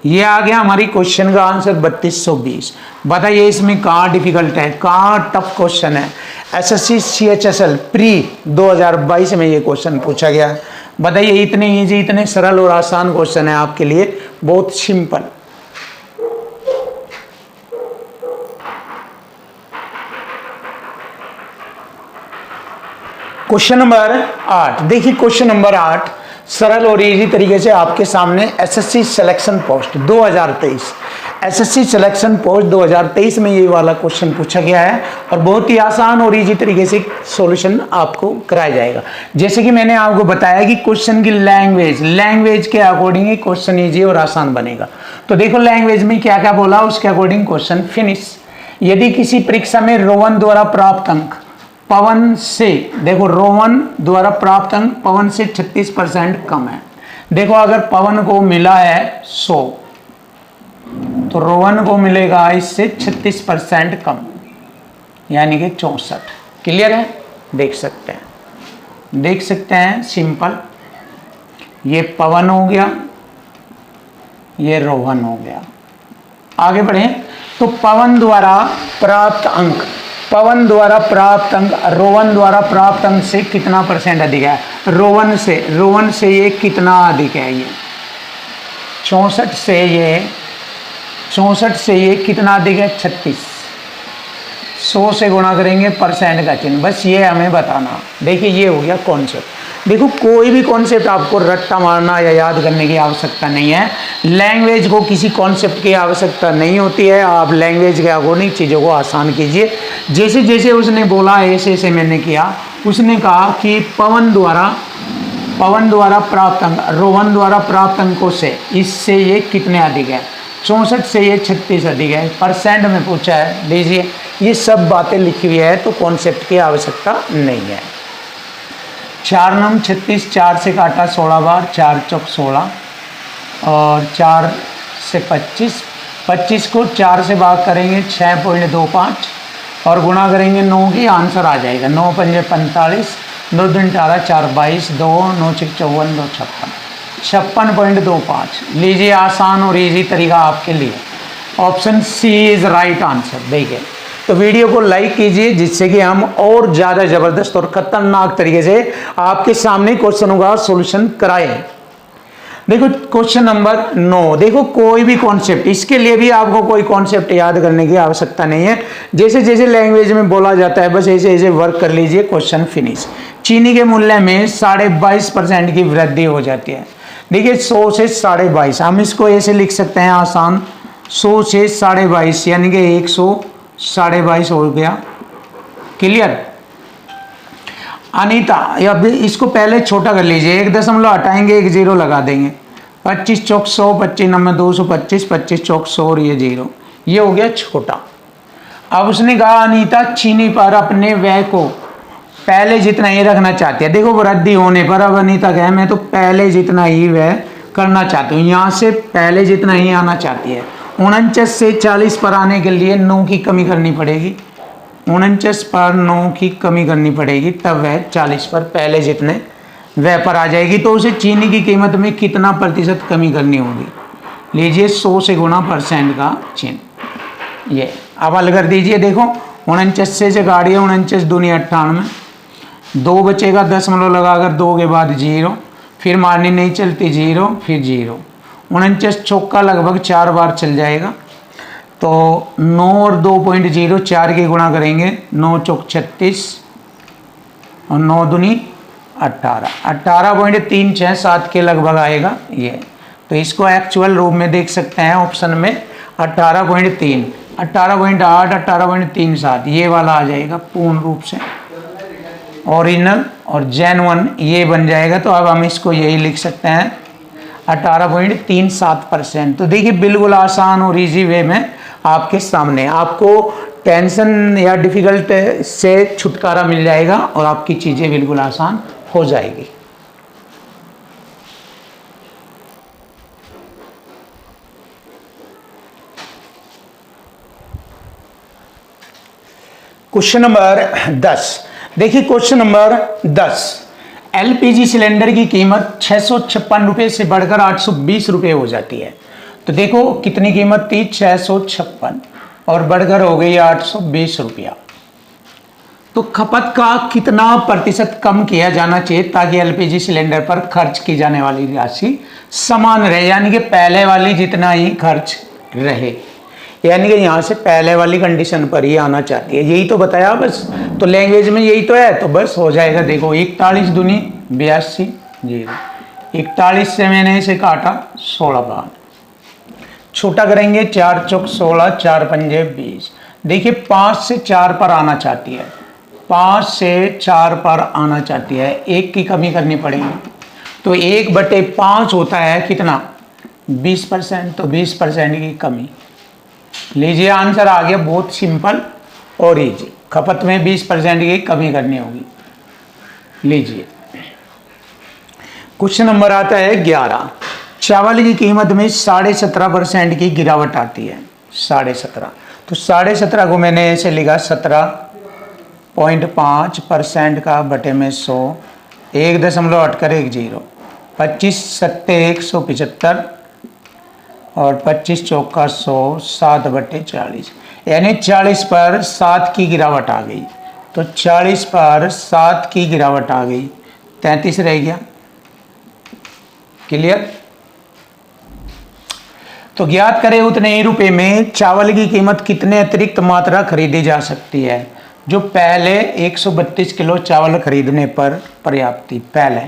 ये आ गया हमारी क्वेश्चन का आंसर 3220। बताइए इसमें कहाँ डिफिकल्ट है, कहाँ टफ क्वेश्चन है। एसएससी CHSL प्री 2022 में ये क्वेश्चन पूछा गया है। बताइए इतने इजी, इतने सरल और आसान क्वेश्चन है आपके लिए, बहुत सिंपल। क्वेश्चन नंबर 8, देखिए क्वेश्चन नंबर 8 सरल और इजी तरीके से आपके सामने SSC selection post 2023, SSC selection post 2023 में ये वाला क्वेश्चन पूछा गया है और बहुत ही आसान और इजी तरीके से सॉल्यूशन आपको कराया जाएगा। जैसे कि मैंने आपको बताया कि क्वेश्चन की लैंग्वेज के अकॉर्डिंग ही क्वेश्चन इजी और आसान बनेगा। तो देखो लैंग्वेज में क्या क्या बोला, उसके अकॉर्डिंग क्वेश्चन फिनिश। यदि किसी परीक्षा में रोहन द्वारा प्राप्त अंक पवन से, देखो रोहन द्वारा प्राप्त अंक पवन से 36% कम है। देखो अगर पवन को मिला है 100 तो रोहन को मिलेगा इससे 36% कम, यानी कि 64। क्लियर है, देख सकते हैं सिंपल। ये पवन हो गया, ये रोहन हो गया। आगे बढ़े तो पवन द्वारा प्राप्त अंक रोहन द्वारा प्राप्त अंक से कितना परसेंट अधिक है। रोहन से ये कितना अधिक है, ये 64 से ये कितना अधिक है, 36। 100 से गुणा करेंगे, परसेंट का चिन्ह, बस ये हमें बताना। देखिए ये हो गया कॉन्सेप्ट। देखो कोई भी कॉन्सेप्ट आपको रट्टा मारना या याद करने की आवश्यकता नहीं है। लैंग्वेज को किसी कॉन्सेप्ट की आवश्यकता नहीं होती है। आप लैंग्वेज के अकॉर्डिंग चीज़ों को आसान कीजिए। जैसे जैसे उसने बोला ऐसे ऐसे मैंने किया। उसने कहा कि पवन द्वारा प्राप्त अंक रोहन द्वारा प्राप्त अंकों से इससे ये कितने अधिक है, 64 से ये 36 अधिक है। परसेंट में पूछा है, लीजिए ये सब बातें लिखी हुई है, तो कॉन्सेप्ट की आवश्यकता नहीं है। 4 9 36, 4 से काटा 16 बार, 4 चौक 16 और 4 से 25, 25 को 4 से भाग करेंगे 6.25 और गुणा करेंगे 9 की, आंसर आ जाएगा 9 पंजे 45, 2 दूनी 18, 4 22, 2 9 6 54, 2 56.25। लीजिए आसान और इजी तरीका आपके लिए, option C is right answer. देखिए तो वीडियो को लाइक कीजिए जिससे कि हम और ज़्यादा ज़बरदस्त और ख़तरनाक तरीके से आपके सामने क्वेश्चनों का सॉल्यूशन कराएं। देखो क्वेश्चन नंबर 9, देखो कोई भी कॉन्सेप्ट, इसके लिए भी आपको कोई कॉन्सेप्ट याद करने की आवश्यकता नहीं है। जैसे जैसे लैंग्वेज में बोला जाता है बस ऐसे ऐसे वर्क कर लीजिए, क्वेश्चन फिनिश। चीनी के मूल्य में 22.5% की वृद्धि हो जाती है। देखिए 100 से 22.5, हम इसको ऐसे लिख सकते हैं आसान, 100 से 22.5 यानी कि 122.5 हो गया। क्लियर। अनीता, अब इसको पहले छोटा कर लीजिए, 1 दशमलव हटाएंगे, 1 0 लगा देंगे, 25 चौक 100, 25 9 225, 25 चौक 100 और ये 0, ये हो गया छोटा। अब उसने कहा अनीता चीनी पर अपने व्यय को पहले जितना ही रखना चाहती है। देखो वृद्धि होने पर अब अनीता कहे मैं तो पहले जितना ही व्यय करना चाहती हूँ, यहाँ से पहले जितना ही आना चाहती है। 49 से 40 पर आने के लिए 9 की कमी करनी पड़ेगी, 49 पर 9 की कमी करनी पड़ेगी, तब वह 40 पर पहले जितने वह पर आ जाएगी। तो उसे चीनी की कीमत में कितना प्रतिशत कमी करनी होगी। लीजिए 100 से गुणा परसेंट का चिन्ह, ये अब हल कर दीजिए। देखो 49 से गाड़ी है, 49 दूनी 98, 2 बचेगा, दशमलव लगाकर 2 के बाद 0, फिर मारनी नहीं चलती 0, फिर 0। 49 चौका लगभग 4 बार चल जाएगा, तो 9 और 2.0 4 के गुणा करेंगे, 9 चौक 36 और 9 दूनी 18, 18.367 के लगभग आएगा ये। तो इसको एक्चुअल रूप में देख सकते हैं ऑप्शन में 18.3, 18.8, 18.37 ये वाला आ जाएगा पूर्ण रूप से ओरिजिनल, और जेन्युइन ये बन जाएगा। तो अब हम इसको यही लिख सकते हैं 18.37%। तो देखिए बिल्कुल आसान और इजी वे में आपके सामने, आपको टेंशन या डिफिकल्ट से छुटकारा मिल जाएगा और आपकी चीज़ें बिल्कुल आसान हो जाएगी। क्वेश्चन नंबर 10, देखिए क्वेश्चन नंबर 10, एलपीजी सिलेंडर की कीमत 656 रुपये से बढ़कर 820 रुपये हो जाती है। तो देखो कितनी कीमत थी, 656 और बढ़कर हो गई 820 रुपया। तो खपत का कितना प्रतिशत कम किया जाना चाहिए ताकि एलपीजी सिलेंडर पर खर्च की जाने वाली राशि समान रहे, यानी कि पहले वाली जितना ही खर्च रहे, यानी कि यहाँ से पहले वाली कंडीशन पर ही आना चाहती है, यही तो बताया बस। तो लैंग्वेज में यही तो है, तो बस हो जाएगा। देखो 41 दूनी 82, 41 से मैंने इसे काटा 16 बार, छोटा करेंगे 4 चौक 16, 4 पंजे 20। देखिए 5 से 4 पर आना चाहती है, 5 से 4 पर आना चाहती है, 1 की कमी करनी पड़ेगी। तो 1/5 होता है कितना, 20%, तो 20% की कमी। लीजिए आंसर आ गया, बहुत सिंपल और इजी। खपत में 20% की कमी करनी होगी। लीजिए क्वेश्चन नंबर आता है 11, चावल की कीमत में 17.5% की गिरावट आती है, 17.5। तो 17.5 को मैंने ऐसे लिखा 17.5% का बटे में 100, 1.810, 25 सत्ते 175 और 25 चौका 100, 7/40, यानी 40 पर 7 की गिरावट आ गई। तो 40 पर 7 की गिरावट आ गई, 33 रह गया। क्लियर? तो ज्ञात करें उतने ही रुपए में चावल की कीमत कितने अतिरिक्त मात्रा खरीदी जा सकती है जो पहले 132 किलो चावल खरीदने पर पर्याप्त थी। पहले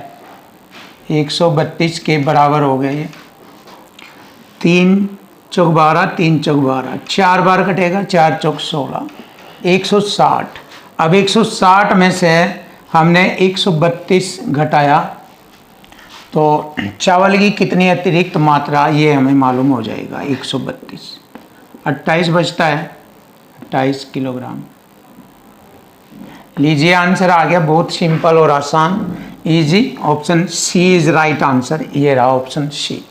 132 के बराबर हो गए, 3 चौक 12, 3 चौक 12, 4 बार कटेगा, 4 चौक 16, 160। अब 160 में से हमने 132 घटाया तो चावल की कितनी अतिरिक्त मात्रा ये हमें मालूम हो जाएगा। 132, 28 बचता है, 28 किलोग्राम। लीजिए आंसर आ गया, बहुत सिंपल और आसान, easy. Option C is right answer, ये रहा ऑप्शन सी।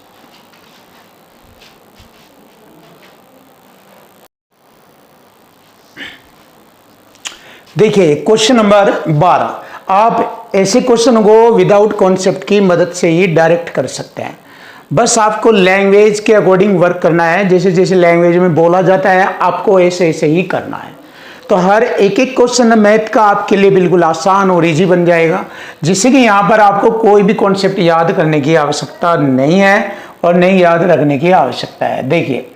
देखिए क्वेश्चन नंबर 12, आप ऐसे क्वेश्चन को विदाउट कॉन्सेप्ट की मदद से ही डायरेक्ट कर सकते हैं। बस आपको लैंग्वेज के अकॉर्डिंग वर्क करना है, जैसे जैसे लैंग्वेज में बोला जाता है आपको ऐसे ऐसे ही करना है। तो हर एक एक क्वेश्चन मैथ का आपके लिए बिल्कुल आसान और इजी बन जाएगा, जिससे कि यहाँ पर आपको कोई भी कॉन्सेप्ट याद करने की आवश्यकता नहीं है और नहीं याद रखने की आवश्यकता है। देखिए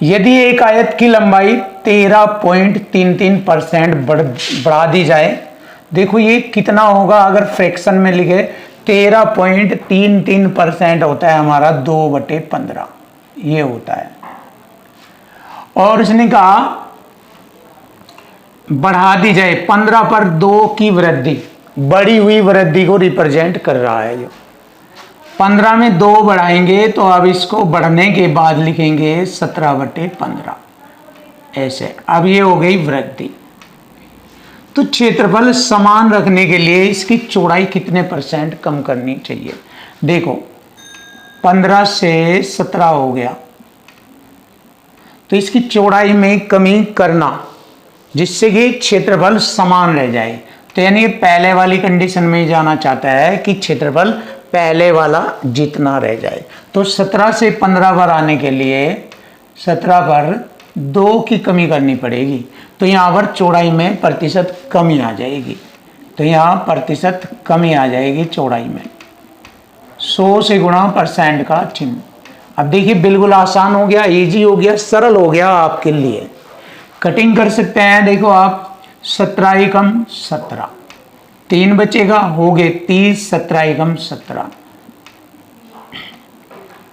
यदि एक आयत की लंबाई 13.33% बढ़ा दी जाए, देखो ये कितना होगा, अगर फ्रैक्शन में लिखे 13.33% होता है हमारा 2/15, ये होता है। और उसने कहा बढ़ा दी जाए 15 पर 2 की वृद्धि, बढ़ी हुई वृद्धि को रिप्रेजेंट कर रहा है। जो 15 में 2 बढ़ाएंगे तो अब इसको बढ़ने के बाद लिखेंगे 17/15, ऐसे। अब ये हो गई वृद्धि। तो क्षेत्रफल समान रखने के लिए इसकी चौड़ाई कितने % कम करनी चाहिए। देखो 15 से 17 हो गया, तो इसकी चौड़ाई में कमी करना जिससे कि क्षेत्रफल समान रह जाए। तो यानी पहले वाली कंडीशन में जाना चाहता है कि क्षेत्रफल पहले वाला जितना रह जाए। तो 17 से 15 पर आने के लिए 17 पर 2 की कमी करनी पड़ेगी, तो यहाँ पर चौड़ाई में प्रतिशत कमी आ जाएगी। तो यहाँ प्रतिशत कमी आ जाएगी चौड़ाई में, 100 से गुणा % का चिन्ह। अब देखिए बिल्कुल आसान हो गया, इजी हो गया, सरल हो गया आपके लिए। कटिंग कर सकते हैं, देखो आप 17 एकम 17, 3 बचेगा, हो गए 30, 17 एकम 17,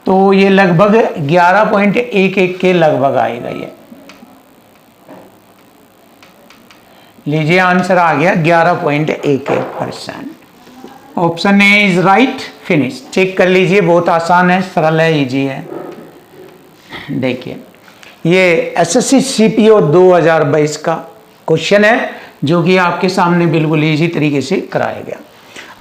तो ये लगभग 11.11 के लगभग आएगा। ये लीजिए आंसर आ गया 11.11%। Option A is right. Finish. Check कर लीजिए, बहुत आसान है, सरल है, इजी है। देखिए ये एसएससी सीपीओ 2022 का क्वेश्चन है जो कि आपके सामने बिल्कुल इजी तरीके से कराया गया।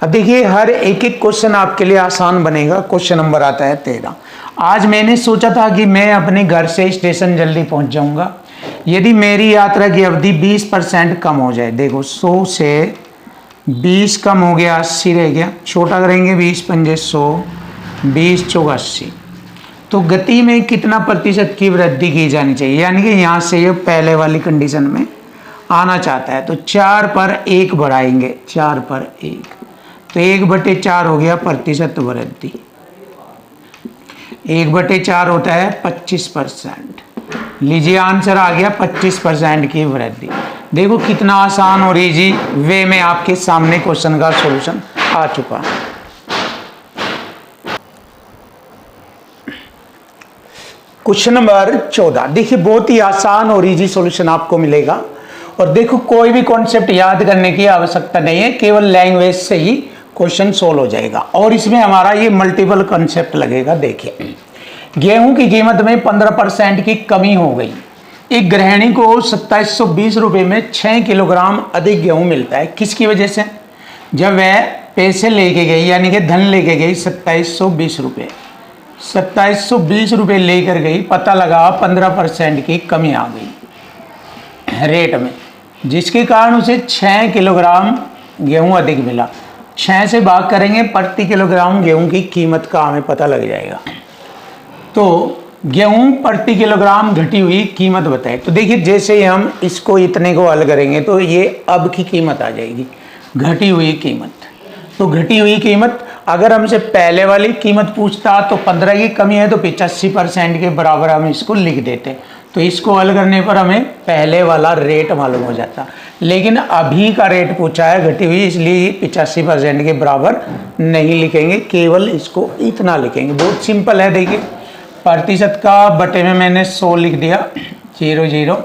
अब देखिए हर एक एक क्वेश्चन आपके लिए आसान बनेगा। क्वेश्चन नंबर आता है 13। आज मैंने सोचा था कि मैं अपने घर से स्टेशन जल्दी पहुंच जाऊंगा यदि मेरी यात्रा की अवधि 20% कम हो जाए। देखो 100 से 20 कम हो गया, 80 रह गया, छोटा करेंगे 20 पंजे 100, 20 चौका 80, तो गति में कितना प्रतिशत की वृद्धि की जानी चाहिए। यानी कि यहाँ से ये पहले वाली कंडीशन में आना चाहता है तो 4 पर 1 बढ़ाएंगे, 4 पर 1, तो 1/4 हो गया प्रतिशत वृद्धि। 1/4 होता है 25%। लीजिए आंसर आ गया 25% की वृद्धि। देखो कितना आसान और इजी वे में आपके सामने क्वेश्चन का सॉल्यूशन आ चुका है। Question number 14। देखिए बहुत ही आसान और इजी सॉल्यूशन आपको मिलेगा। और देखो कोई भी कॉन्सेप्ट याद करने की आवश्यकता नहीं है, केवल लैंग्वेज से ही क्वेश्चन सोल्व हो जाएगा। और इसमें हमारा ये मल्टीपल कॉन्सेप्ट लगेगा। देखिए गेहूं की कीमत में 15% की कमी हो गई। एक गृहिणी को 2720 रुपये में 6 किलोग्राम अधिक गेहूं मिलता है। किसकी वजह से? जब वह पैसे लेके गई, यानी कि धन लेके गई 2720 रुपये, 2720 रुपये लेकर गई, पता लगा 15% की कमी आ गई रेट में, जिसके कारण उसे 6 किलोग्राम गेहूं अधिक मिला। 6 से भाग करेंगे, प्रति किलोग्राम गेहूं की कीमत का हमें पता लग जाएगा। तो गेहूं प्रति किलोग्राम घटी हुई कीमत बताए। तो देखिए जैसे ही हम इसको इतने को हल करेंगे तो ये अब की कीमत आ जाएगी, घटी हुई कीमत। तो घटी हुई कीमत अगर हमसे पहले वाली कीमत पूछता तो 15 की कमी है तो 85% के बराबर हम इसको लिख देते। तो इसको हल करने पर हमें पहले वाला रेट मालूम हो जाता। लेकिन अभी का रेट पूछा है घटी हुई, इसलिए 85% के बराबर नहीं लिखेंगे, केवल इसको इतना लिखेंगे। बहुत सिंपल है। देखिए प्रतिशत का बटे में मैंने 100 लिख दिया, 00,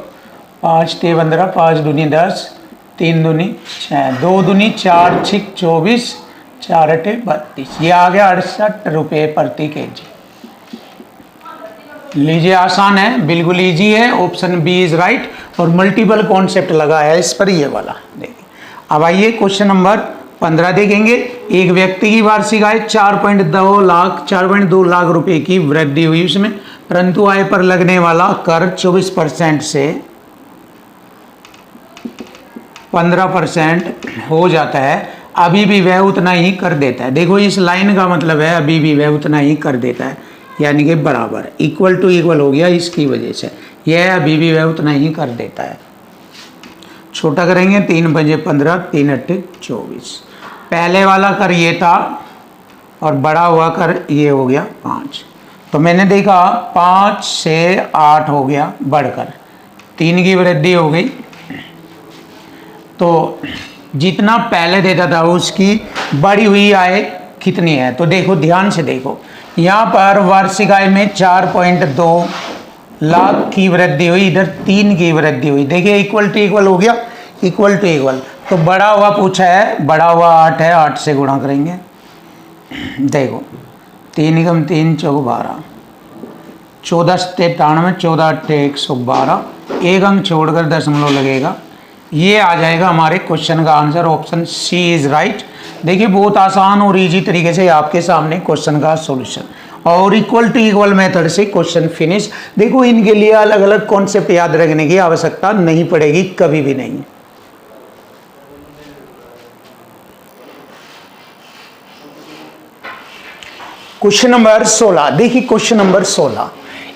5 ते 15, 5 दूनी 10, 3 दूनी 6, 2 दूनी 4, 6 24, 4 अटे 32, ये आ गया 68 रुपये प्रति केजी। लीजिए आसान है, बिल्कुल इजी है। Option B is right. और मल्टीपल कॉन्सेप्ट लगा है इस पर, ये वाला देखिए। अब आइए क्वेश्चन नंबर 15 देखेंगे। एक व्यक्ति की वार्षिक आय 4.2 लाख रुपए की वृद्धि हुई उसमें, परंतु आय पर लगने वाला कर 24% से 15% हो जाता है। अभी भी वह उतना ही कर देता है। देखो इस लाइन का मतलब है अभी भी वह उतना ही कर देता है, यानी कि बराबर, इक्वल टू इक्वल हो गया इसकी वजह से। यह अभी भी वह उतना ही कर देता है। छोटा करेंगे, 3 पंजे 15, 3 अट्ठे 24। पहले वाला कर ये था और बड़ा हुआ कर ये हो गया 5। तो मैंने देखा 5 से 8 हो गया बढ़कर, 3 की वृद्धि हो गई। तो जितना पहले देता था उसकी बढ़ी हुई आय कितनी है? तो देखो ध्यान से देखो, यहाँ पर वार्षिक आय में 4.2 लाख की वृद्धि हुई, इधर 3 की वृद्धि हुई। देखिए इक्वल टू इक्वल हो गया, इक्वल टू इक्वल। तो बड़ा हुआ पूछा है, बड़ा हुआ 8 है, 8 से गुणा करेंगे। देखो 3 एकम 3 चौक 12, 14 सत्ते 93, 14 अट्ठे 112, एक अंक छोड़कर दशमलव लगेगा। ये आ जाएगा हमारे क्वेश्चन का answer. Option C is right. देखिए बहुत आसान और इजी तरीके से आपके सामने क्वेश्चन का सॉल्यूशन, और इक्वल टू इक्वल मेथड से क्वेश्चन फिनिश। देखो इनके लिए अलग अलग कॉन्सेप्ट याद रखने की आवश्यकता नहीं पड़ेगी, कभी भी नहीं। Question number 16। देखिए क्वेश्चन नंबर 16,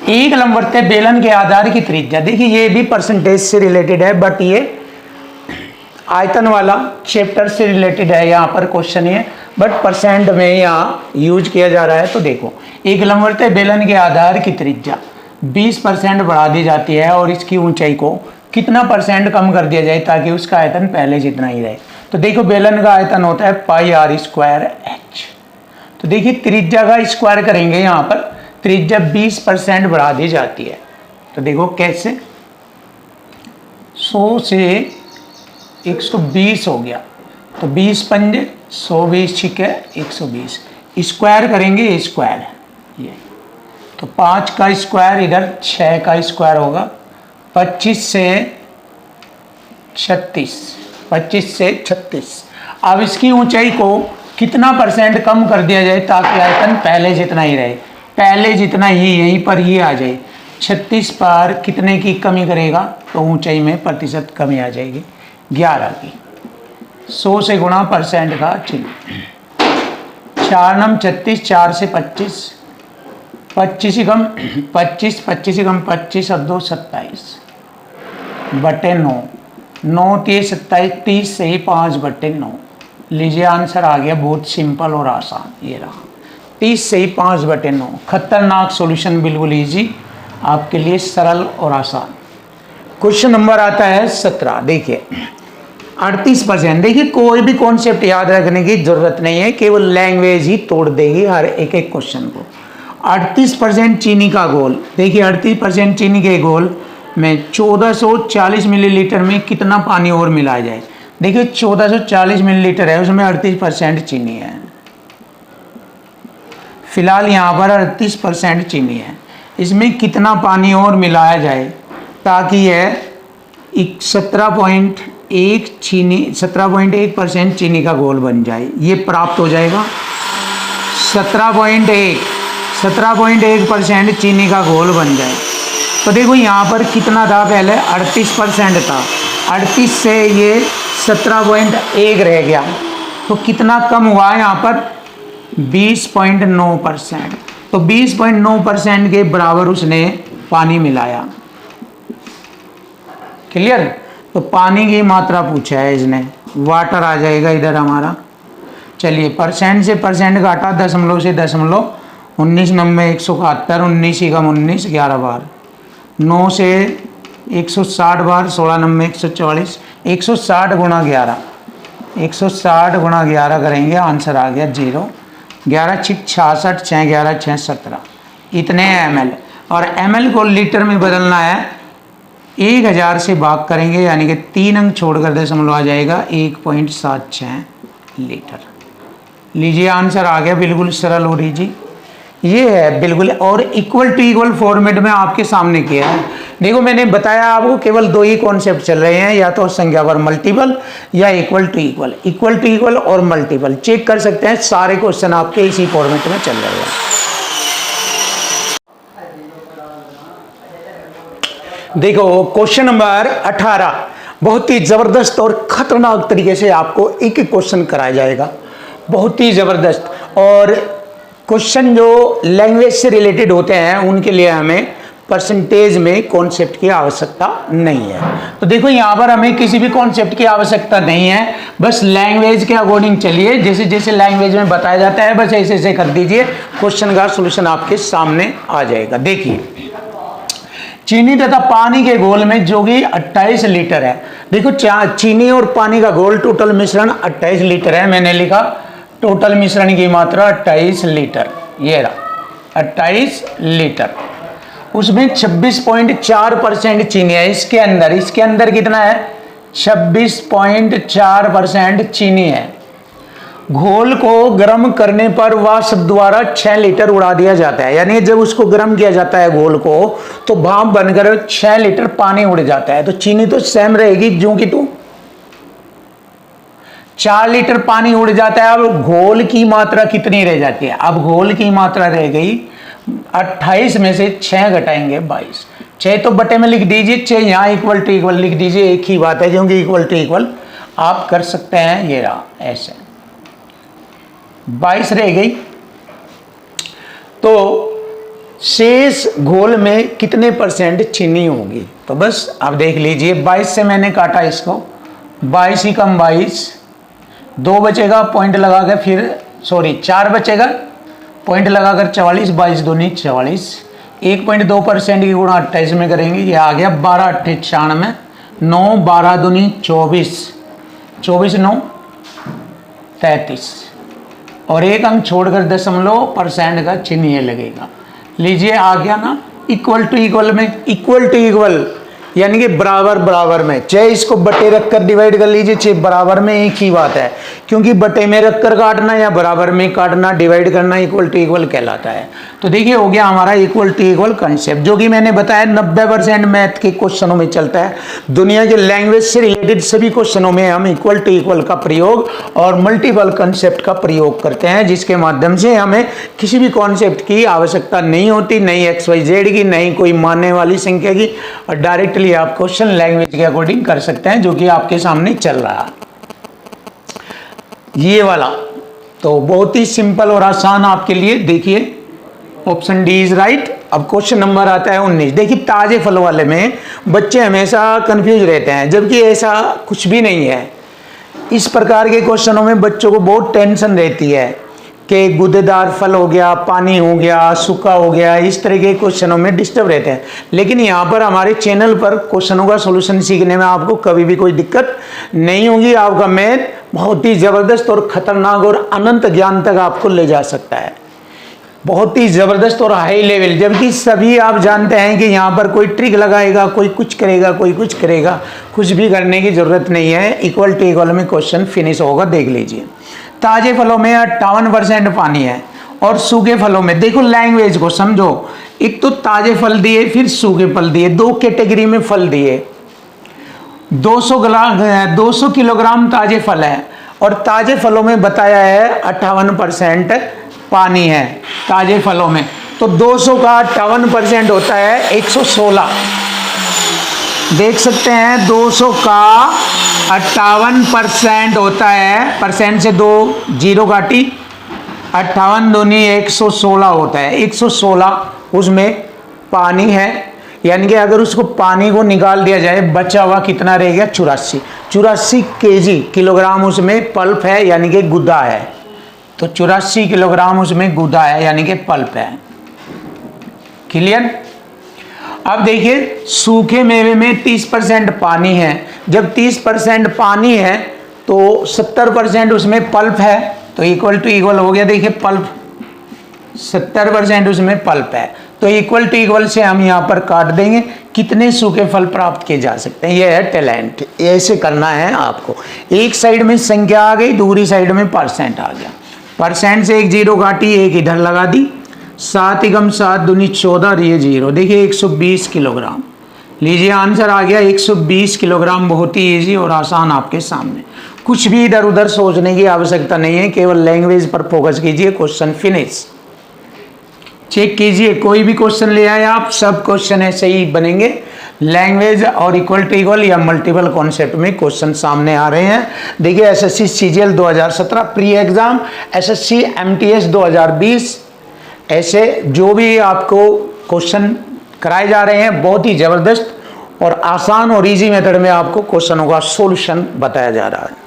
एक लंबवत बेलन के आधार की त्रिज्या। देखिए ये भी परसेंटेज से रिलेटेड है, बट ये आयतन वाला चैप्टर से रिलेटेड है। यहाँ पर क्वेश्चन ये बट परसेंट में यहाँ यूज किया जा रहा है। तो देखो, एक लंबवत बेलन के आधार की त्रिज्या 20% बढ़ा दी जाती है और इसकी ऊंचाई को कितना परसेंट कम कर दिया जाए ताकि उसका आयतन पहले जितना ही रहे। तो देखो, बेलन का आयतन होता है पाई आर स्क्वायर एच। तो देखिए, त्रिज्या का स्क्वायर करेंगे, यहाँ पर त्रिज्या 20% बढ़ा दी जाती है। तो देखो कैसे, 100 से 120 हो गया, तो 20 पंजे 120 छिके 120, स्क्वायर करेंगे स्क्वायर ये, तो 5 का स्क्वायर इधर 6 का स्क्वायर होगा, 25 से 36, 25 से 36। अब इसकी ऊंचाई को कितना परसेंट कम कर दिया जाए ताकि आयतन पहले जितना ही रहे, पहले जितना ही यहीं पर ही आ जाए। 36 पर कितने की कमी करेगा, तो ऊंचाई में प्रतिशत कमी आ जाएगी 11 की। 100 से गुणा परसेंट का चिन्ह, 4 नम 36, 4 से 25, 25 ही कम 25, 25 ही कम 25 और 2 27 बटे 9, 9 30 27, 30 से ही 5 बटे 9। लीजिए आंसर आ गया, बहुत सिंपल और आसान, ये रहा 30 से ही 5 बटे 9। खतरनाक सॉल्यूशन, बिल्कुल इजी, आपके लिए सरल और आसान। क्वेश्चन नंबर आता है 17। देखिए 38%। देखिए, कोई भी कॉन्सेप्ट याद रखने की जरूरत नहीं है, केवल लैंग्वेज ही तोड़ देगी हर एक एक क्वेश्चन को। 38% चीनी का घोल। देखिए 38% चीनी के घोल में 1440 मिलीलीटर में कितना पानी और मिलाया जाए। देखिए 1440 मिलीलीटर है, उसमें 38% चीनी है। फिलहाल यहाँ पर 38% चीनी है, इसमें कितना पानी और मिलाया जाए ताकि यह 17.1% चीनी का घोल बन जाए। ये प्राप्त हो जाएगा 17.1% चीनी का घोल बन जाए। तो देखो यहाँ पर कितना था, पहले 38% था, 38 से ये 17.1 रह गया, तो कितना कम हुआ है यहाँ पर 20.9%। तो 20.9% के बराबर उसने पानी मिलाया। क्लियर। तो पानी की मात्रा पूछा है इसने, वाटर आ जाएगा इधर हमारा। चलिए परसेंट से परसेंट घाटा, दशमलव से दशमलव, 19 नब्बे 171, 19 ही कम 19, 11 बार, 9 से 160 बार, 16 नब्बे 144, 160 गुणा 11, 160 गुणा 11 करेंगे, आंसर आ गया 0। 11 6 66, 6 11 6 17, इतने ml। और ml को लीटर में बदलना है, 1000 से भाग करेंगे, यानी कि 3 अंक छोड़कर दशमलव आ जाएगा, 1.76 लीटर। लीजिए आंसर आ गया, बिल्कुल सरल और इजी ये है बिल्कुल। और इक्वल टू इक्वल फॉर्मेट में आपके सामने किया है। देखो मैंने बताया आपको केवल 2 ही कॉन्सेप्ट चल रहे हैं, या तो संख्या पर मल्टीपल या equal to equal. Equal to equal और मल्टीपल चेक कर सकते हैं, सारे क्वेश्चन आपके इसी फॉर्मेट में चल रहे हैं। देखो क्वेश्चन नंबर 18, बहुत ही जबरदस्त और खतरनाक तरीके से आपको एक एक क्वेश्चन कराया जाएगा, बहुत ही जबरदस्त। और क्वेश्चन जो लैंग्वेज से रिलेटेड होते हैं उनके लिए हमें परसेंटेज में कॉन्सेप्ट की आवश्यकता नहीं है। तो देखो यहाँ पर हमें किसी भी कॉन्सेप्ट की आवश्यकता नहीं है, बस लैंग्वेज के अकॉर्डिंग चलिए, जैसे जैसे लैंग्वेज में बताया जाता है बस ऐसे ऐसे कर दीजिए, क्वेश्चन का सॉल्यूशन आपके सामने आ जाएगा। देखिए चीनी तथा पानी के घोल में जो कि 28 लीटर है। देखो चीनी और पानी का घोल टोटल मिश्रण 28 लीटर है, मैंने लिखा टोटल मिश्रण की मात्रा 28 लीटर, ये रहा 28 लीटर। उसमें 26.4% चीनी है इसके अंदर कितना है, 26.4% चीनी है। घोल को गर्म करने पर वाष्प द्वारा 6 लीटर उड़ा दिया जाता है, यानी जब उसको गर्म किया जाता है घोल को तो भाप बनकर 6 लीटर पानी उड़ जाता है। तो चीनी तो सेम रहेगी, जो कि तो 4 लीटर पानी उड़ जाता है। अब घोल की मात्रा कितनी रह जाती है, अब घोल की मात्रा रह गई 28 में से 6 घटाएंगे 22, 6 तो बटे में लिख दीजिए, 6 यहाँ इक्वल टू इक्वल लिख दीजिए, एक ही बात है क्योंकि इक्वल टू इक्वल आप कर सकते हैं। ये रहा ऐसे 22 रह गई। तो शेष घोल में कितने परसेंट चीनी होगी, तो बस आप देख लीजिए, 22 से मैंने काटा इसको, 22 ही कम 22, 2 बचेगा, पॉइंट लगा के फिर सॉरी 4 बचेगा, पॉइंट लगाकर 44, 22 दूनी 44, 1.2% की गुणा 28 में करेंगे, ये आ गया 12 अट्ठे 96, 9 12 दूनी 24, 24 9 33, और एक अंक छोड़कर दशमलव परसेंट का चिन्ह ये लगेगा। लीजिए आ गया ना, इक्वल टू इक्वल में, इक्वल टू इक्वल यानी कि बराबर बराबर में, चाहे इसको बटे रखकर डिवाइड कर लीजिए चाहे बराबर में, एक ही बात है, क्योंकि बटे में रखकर काटना या बराबर में काटना, डिवाइड करना इक्वल टू इक्वल कहलाता है। तो देखिए हो गया हमारा इक्वल टू इक्वल कंसेप्ट, जो कि मैंने बताया 90% मैथ के क्वेश्चनों में चलता है। दुनिया के लैंग्वेज से रिलेटेड सभी क्वेश्चनों में हम इक्वल टू इक्वल का प्रयोग और मल्टीपल कंसेप्ट का प्रयोग करते हैं, जिसके माध्यम से हमें किसी भी कॉन्सेप्ट की आवश्यकता नहीं होती, नहीं XYZ की, नहीं कोई मानने वाली संख्या की, और डायरेक्टली आप क्वेश्चन लैंग्वेज के अकॉर्डिंग कर सकते हैं, जो कि आपके सामने चल रहा है ये वाला। तो बहुत ही सिंपल और आसान आपके लिए, देखिए ऑप्शन डी इज राइट। अब क्वेश्चन नंबर आता है 19। देखिए ताजे फल वाले में बच्चे हमेशा कंफ्यूज रहते हैं, जबकि ऐसा कुछ भी नहीं है। इस प्रकार के क्वेश्चनों में बच्चों को बहुत टेंशन रहती है कि गुदेदार फल हो गया, पानी हो गया, सूखा हो गया, इस तरह के क्वेश्चनों में डिस्टर्ब रहते हैं। लेकिन यहाँ पर हमारे चैनल पर क्वेश्चनों का सॉल्यूशन सीखने में आपको कभी भी कोई दिक्कत नहीं होगी। आपका मैथ बहुत ही ज़बरदस्त और ख़तरनाक और अनंत ज्ञान तक आपको ले जा सकता है, बहुत ही ज़बरदस्त और हाई लेवल। जबकि सभी आप जानते हैं कि यहाँ पर कोई ट्रिक लगाएगा, कोई कुछ करेगा, कोई कुछ करेगा, कुछ भी करने की ज़रूरत नहीं है। इक्वल टू इक्वल में क्वेश्चन फिनिश होगा, देख लीजिए। ताजे फलों में 58% पानी है और सूखे फलों में, देखो लैंग्वेज को समझो, एक तो ताजे फल दिए फिर सूखे फल दिए, दो कैटेगरी में फल दिए। 200 किलोग्राम ताजे फल है और ताजे फलों में बताया है 58% पानी है ताजे फलों में, तो 200 का 58% होता है 116। देख सकते हैं 200 का 58% होता है, परसेंट से 2 जीरो काटी, 58 दूनी 116 होता है। 116 उसमें पानी है, यानी कि अगर उसको पानी को निकाल दिया जाए बचा हुआ कितना रह गया 84 केजी किलोग्राम उसमें पल्प है, यानी कि गुदा है। तो 84 किलोग्राम उसमें गुदा है, यानी कि पल्प है। क्लियर। अब देखिए सूखे मेवे में 30% पानी है। जब 30% पानी है तो 70% उसमें पल्प है, तो इक्वल टू इक्वल हो गया। देखिए पल्प 70% उसमें पल्प है, तो इक्वल टू इक्वल से हम यहाँ पर काट देंगे, कितने सूखे फल प्राप्त किए जा सकते हैं। यह है टैलेंट, ऐसे करना है आपको। एक साइड में संख्या आ गई, दूसरी साइड में परसेंट आ गया। परसेंट से एक जीरो काटी, एक इधर लगा दी, 7 एकम 7 दूनी 14 और ये जीरो। देखिए 120 किलोग्राम। लीजिए आंसर आ गया 120 किलोग्राम। बहुत ही इजी और आसान आपके सामने, कुछ भी इधर उधर सोचने की आवश्यकता नहीं है, केवल लैंग्वेज पर फोकस कीजिए। Question finish. चेक कीजिए, कोई भी क्वेश्चन ले आए आप, सब क्वेश्चन ऐसे ही बनेंगे। लैंग्वेज और इक्वल टू इक्वल या मल्टीपल कॉन्सेप्ट में क्वेश्चन सामने आ रहे हैं। देखिए SSC CGL 2017 pre exam, SSC MTS 2020, ऐसे जो भी आपको क्वेश्चन कराए जा रहे हैं, बहुत ही ज़बरदस्त और आसान और इजी मेथड में आपको क्वेश्चनों का सॉल्यूशन बताया जा रहा है।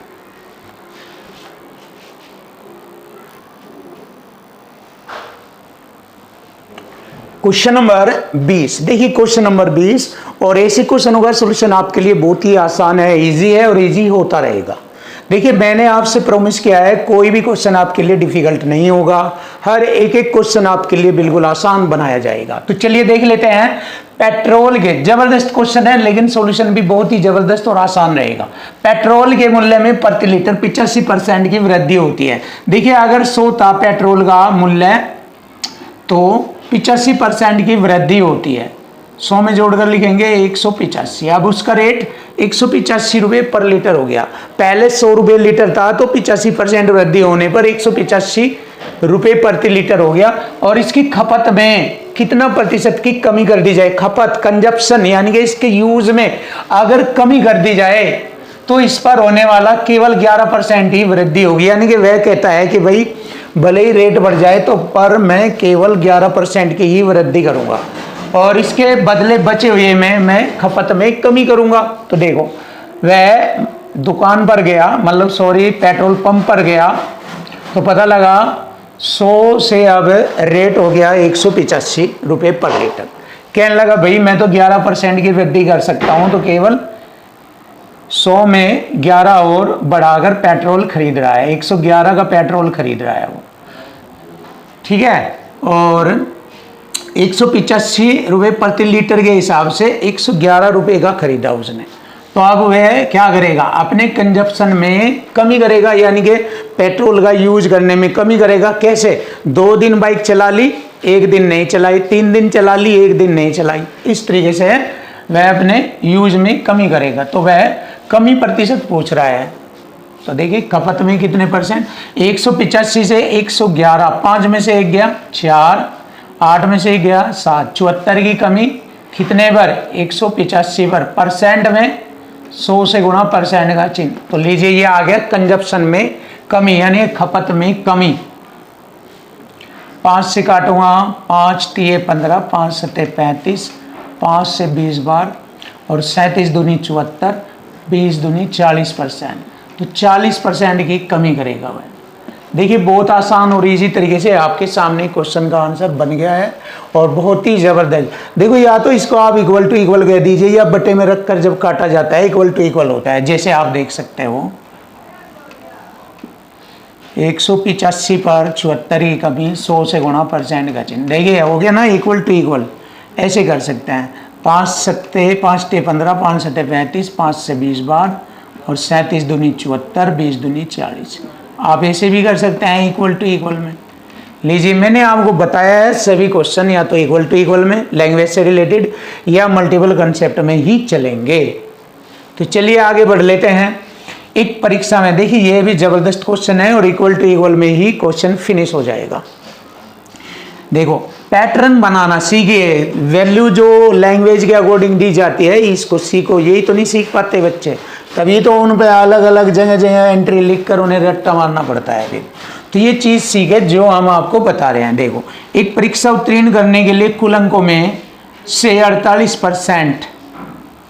Question number 20। देखिए क्वेश्चन नंबर 20, और ऐसे क्वेश्चनों का सॉल्यूशन आपके लिए बहुत ही आसान है, इजी है और इजी होता रहेगा। देखिए मैंने आपसे प्रॉमिस किया है कोई भी क्वेश्चन आपके लिए डिफिकल्ट नहीं होगा, हर एक एक क्वेश्चन आपके लिए बिल्कुल आसान बनाया जाएगा। तो चलिए देख लेते हैं। पेट्रोल के, जबरदस्त क्वेश्चन है लेकिन सॉल्यूशन भी बहुत ही जबरदस्त और आसान रहेगा। पेट्रोल के मूल्य में प्रति लीटर 85% की वृद्धि होती है। देखिए अगर 100 था पेट्रोल का मूल्य, तो 85% की वृद्धि होती है। 100 में जोड़कर लिखेंगे 185। अब उसका रेट 185 रुपये पर लीटर हो गया। पहले 100 रुपये लीटर था, तो 85% वृद्धि होने पर 185 रुपये प्रति लीटर हो गया। और इसकी खपत में कितना प्रतिशत की कमी कर दी जाए, खपत कंजप्शन यानी कि इसके यूज में अगर कमी कर दी जाए तो इस पर होने वाला केवल 11% ही वृद्धि होगी। यानी कि वह कहता है कि भाई भले ही रेट बढ़ जाए तो पर मैं केवल 11% की ही वृद्धि करूंगा और इसके बदले बचे हुए में मैं खपत में कमी करूंगा। तो देखो वह दुकान पर गया, मतलब सॉरी पेट्रोल पंप पर गया तो पता लगा 100 से अब रेट हो गया 185 रुपये पर लीटर। कहने लगा भाई मैं तो 11% की वृद्धि कर सकता हूं, तो केवल 100 में 11 और बढ़ाकर पेट्रोल खरीद रहा है, 111 का पेट्रोल खरीद रहा है वो, ठीक है। और 185 रुपये प्रति लीटर के हिसाब से 111 रुपये का खरीदा उसने। तो अब वह क्या करेगा, अपने कंजप्शन में कमी करेगा, यानी कि पेट्रोल का यूज करने में कमी करेगा। कैसे, 2 दिन बाइक चला ली, 1 दिन नहीं चलाई, 3 दिन चला ली, 1 दिन नहीं चलाई, इस तरीके से वह अपने यूज में कमी करेगा। तो वह कमी प्रतिशत पूछ रहा है। तो देखिए खपत में कितने परसेंट, 185 से 111, 5 में से 1 गया 4, 8 में से 1 गया 7, 74 की कमी कितने पर, 185 पर। परसेंट में 100 से गुणा परसेंट का चिन्ह, तो लीजिए ये आ गया कंजप्शन में कमी, यानी खपत में कमी। 5 से काटूंगा, 5 तिये 15, 5 सत्ते 35, 5 से 20 बार, और 37 दूनी 74, 20 दूनी 40%। तो 40% की कमी करेगा वह। देखिए बहुत आसान और इजी तरीके से आपके सामने क्वेश्चन का आंसर बन गया है, और बहुत ही ज़बरदस्त। देखो या तो इसको आप इक्वल टू इक्वल कह दीजिए, या बटे में रखकर जब काटा जाता है इक्वल टू इक्वल होता है, जैसे आप देख सकते हो 185 पर 74 की कमी, 100 से गुणा परसेंट का चिन्ह। देखिए हो गया ना इक्वल टू इक्वल, ऐसे कर सकते हैं। 5 सत्ते 5 ते 15, 5 सत्ते 35, 5 से 20 बार, और 37 दूनी 74, 20 दूनी 40। आप ऐसे भी कर सकते हैं इक्वल टू इक्वल में। लीजिए मैंने आपको बताया है सभी क्वेश्चन या तो इक्वल टू इक्वल में लैंग्वेज से रिलेटेड या मल्टीपल कंसेप्ट में ही चलेंगे। तो चलिए आगे बढ़ लेते हैं। एक परीक्षा में देखिए ये भी जबरदस्त क्वेश्चन है, और इक्वल टू इक्वल में ही क्वेश्चन फिनिश हो जाएगा। देखो पैटर्न बनाना सीखिए, वैल्यू जो लैंग्वेज के अकॉर्डिंग दी जाती है इसको सीखो। यही तो नहीं सीख पाते बच्चे, तभी तो उन पे अलग अलग जगह जगह एंट्री लिख कर उन्हें रट्टा मारना पड़ता है। फिर तो ये चीज़ सीखे जो हम आपको बता रहे हैं। देखो एक परीक्षा उत्तीर्ण करने के लिए कुल अंकों में से 48%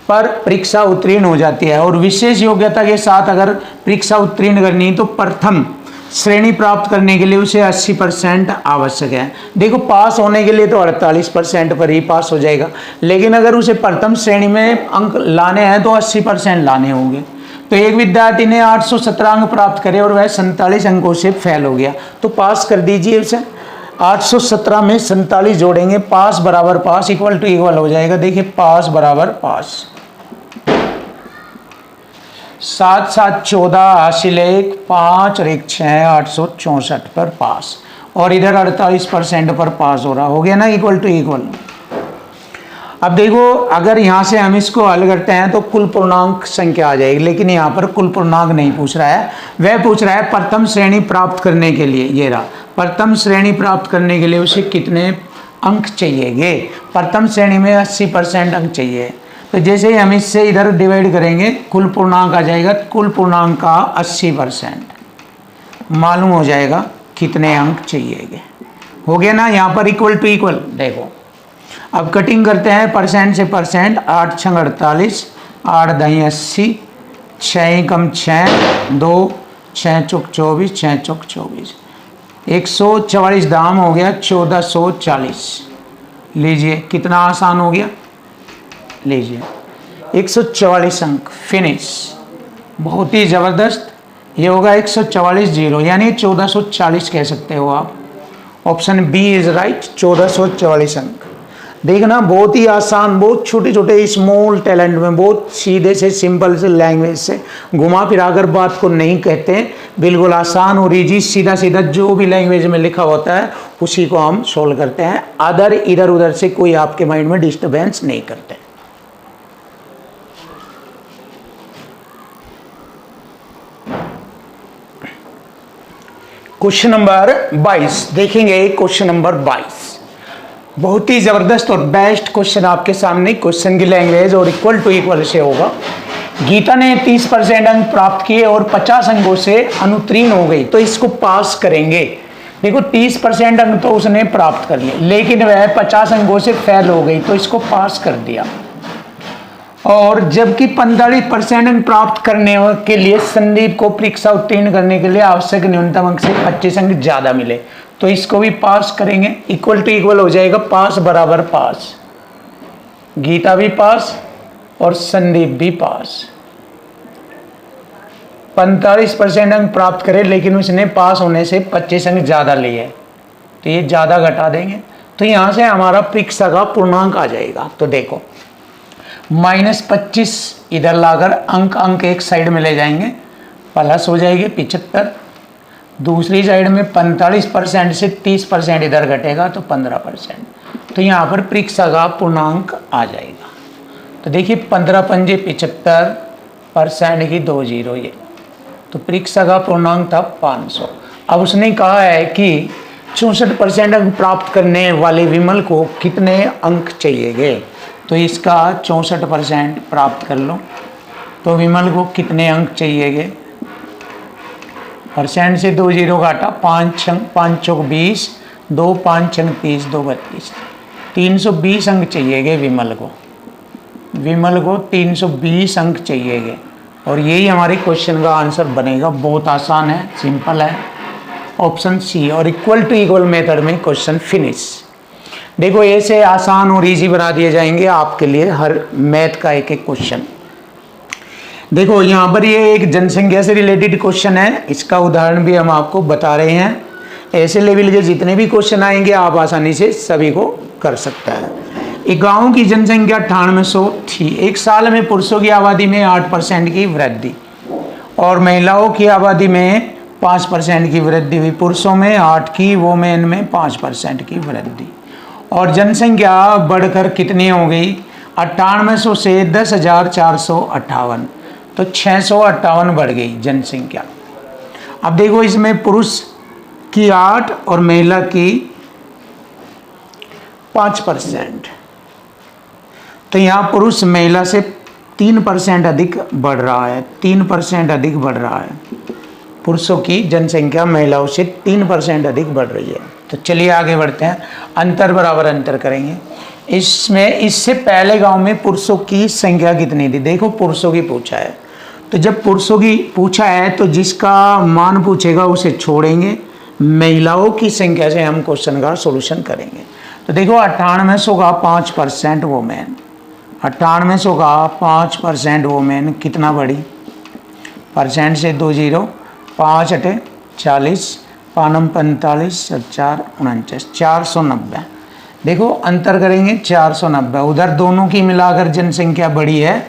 पर परीक्षा उत्तीर्ण हो जाती है, और विशेष योग्यता के साथ अगर परीक्षा उत्तीर्ण करनी तो प्रथम श्रेणी प्राप्त करने के लिए उसे 80% आवश्यक है। देखो पास होने के लिए तो 48% पर ही पास हो जाएगा, लेकिन अगर उसे प्रथम श्रेणी में अंक लाने हैं तो 80% लाने होंगे। तो एक विद्यार्थी ने 817 अंक प्राप्त करे और वह 47 अंकों से फेल हो गया, तो पास कर दीजिए उसे। 817 में 47 जोड़ेंगे, पास बराबर पास, इक्वल टू इक्वल हो जाएगा। देखिए पास बराबर पास, 7 7 14 हासिल 1, 5 और 1 6, 864 पर पास, और इधर 48% पर पास हो रहा, हो गया ना इक्वल टू इक्वल। अब देखो अगर यहाँ से हम इसको हल करते हैं तो कुल पूर्णांक संख्या आ जाएगी, लेकिन यहाँ पर कुल पूर्णांक नहीं पूछ रहा है, वह पूछ रहा है प्रथम श्रेणी प्राप्त करने के लिए। ये रहा, प्रथम श्रेणी प्राप्त करने के लिए उसे कितने अंक चाहिए। प्रथम श्रेणी में 80% अंक चाहिए, तो जैसे ही हम इससे इधर डिवाइड करेंगे कुल पूर्णांक आ जाएगा, कुल पूर्णांक का 80% मालूम हो जाएगा कितने अंक चाहिए। हो गया ना यहाँ पर इक्वल टू इक्वल। देखो अब कटिंग करते हैं परसेंट से परसेंट, 8 छंग 48, 8 दही 80, 6 कम 6, 2 6 चौक 24, 6 चौक 24, 144 दाम हो गया 1440। लीजिए कितना आसान हो गया, लीजिए 144 अंक फिनिश, बहुत ही ज़बरदस्त। ये होगा 144 जीरो, यानी 1440 कह सकते हो आप। ऑप्शन बी इज राइट, 1444 अंक। देखना बहुत ही आसान, बहुत छोटे छोटे स्मॉल टैलेंट में बहुत सीधे से सिंपल से लैंग्वेज से घुमा फिराकर बात को नहीं कहते, बिल्कुल आसान और इजी, सीधा सीधा जो भी लैंग्वेज में लिखा होता है उसी को हम सोल्व करते हैं। अदर इधर उधर से कोई आपके माइंड में डिस्टर्बेंस नहीं करते। क्वेश्चन नंबर 22 देखेंगे। क्वेश्चन नंबर 22 बहुत ही जबरदस्त और बेस्ट क्वेश्चन आपके सामने, क्वेश्चन की लैंग्वेज और इक्वल टू इक्वल से होगा। गीता ने 30% अंक प्राप्त किए और 50 अंकों से अनुत्तीर्ण हो गई, तो इसको पास करेंगे। देखो 30% अंक तो उसने प्राप्त कर लिए, लेकिन वह 50 अंकों से फेल हो गई, तो इसको पास कर दिया। और जबकि 45% अंक प्राप्त करने के लिए संदीप को परीक्षा उत्तीर्ण करने के लिए आवश्यक न्यूनतम अंक से 25 अंक ज्यादा मिले, तो इसको भी पास करेंगे। इक्वल टू इक्वल हो जाएगा, पास बराबर पास, गीता भी पास और संदीप भी पास। 45% अंक प्राप्त करे लेकिन उसने पास होने से 25 अंक ज्यादा लिए, तो ये ज्यादा घटा देंगे, तो यहां से हमारा परीक्षा का पूर्णांक आ जाएगा। तो देखो -25 इधर लाकर अंक एक साइड में ले जाएंगे, प्लस हो जाएगी 75, दूसरी साइड में 45% से 30% इधर घटेगा तो 15%, तो यहाँ पर परीक्षा का पूर्णांक आ जाएगा। तो देखिए 15 पंजे 75% की 2 जीरो, ये तो परीक्षा का पूर्णांक था 500। अब उसने कहा है कि 64% अंक प्राप्त करने वाले विमल को कितने अंक चाहिए, तो इसका 64% प्राप्त कर लो, तो विमल को कितने अंक चाहिए, परसेंट से 2 जीरो घाटा, 5 अंक, 5 चौक 20, 2 5 अंक 30, 2 32, 320 अंक चाहिए विमल को 320 अंक चाहिए, और यही हमारे क्वेश्चन का आंसर बनेगा। बहुत आसान है, सिंपल है, ऑप्शन सी। और इक्वल टू इक्वल मेथड में क्वेश्चन फिनिश। देखो ऐसे आसान और इजी बना दिए जाएंगे आपके लिए हर मैथ का एक एक क्वेश्चन। देखो यहाँ पर ये एक जनसंख्या से रिलेटेड क्वेश्चन है, इसका उदाहरण भी हम आपको बता रहे हैं। ऐसे लेवल के जितने भी क्वेश्चन आएंगे आप आसानी से सभी को कर सकता है। एक गांव की जनसंख्या 9800 थी। एक साल में पुरुषों की आबादी में 8% की वृद्धि और महिलाओं की आबादी में 5% की वृद्धि हुई। पुरुषों में 8 की, वोमेन में 5% की वृद्धि, और जनसंख्या बढ़कर कितनी हो गई, 9800 से 10,458, तो 658 बढ़ गई जनसंख्या। अब देखो इसमें पुरुष की 8 और महिला की 5%, तो यहाँ पुरुष महिला से 3% अधिक बढ़ रहा है, 3% अधिक बढ़ रहा है। पुरुषों की जनसंख्या महिलाओं से 3% अधिक बढ़ रही है। तो चलिए आगे बढ़ते हैं, अंतर बराबर अंतर करेंगे। इसमें इससे पहले गांव में पुरुषों की संख्या कितनी थी, देखो पुरुषों की पूछा है, तो जब पुरुषों की पूछा है तो जिसका मान पूछेगा उसे छोड़ेंगे, महिलाओं की संख्या से हम क्वेश्चन का सॉल्यूशन करेंगे। तो देखो 9800 का 5% वोमेन, 9800 का 5% वोमेन कितना बढ़ी, परसेंट से 2 जीरो, 5 अटे 40, 5 45, 4 49, 490। देखो अंतर करेंगे 490, उधर दोनों की मिलाकर जनसंख्या बढ़ी है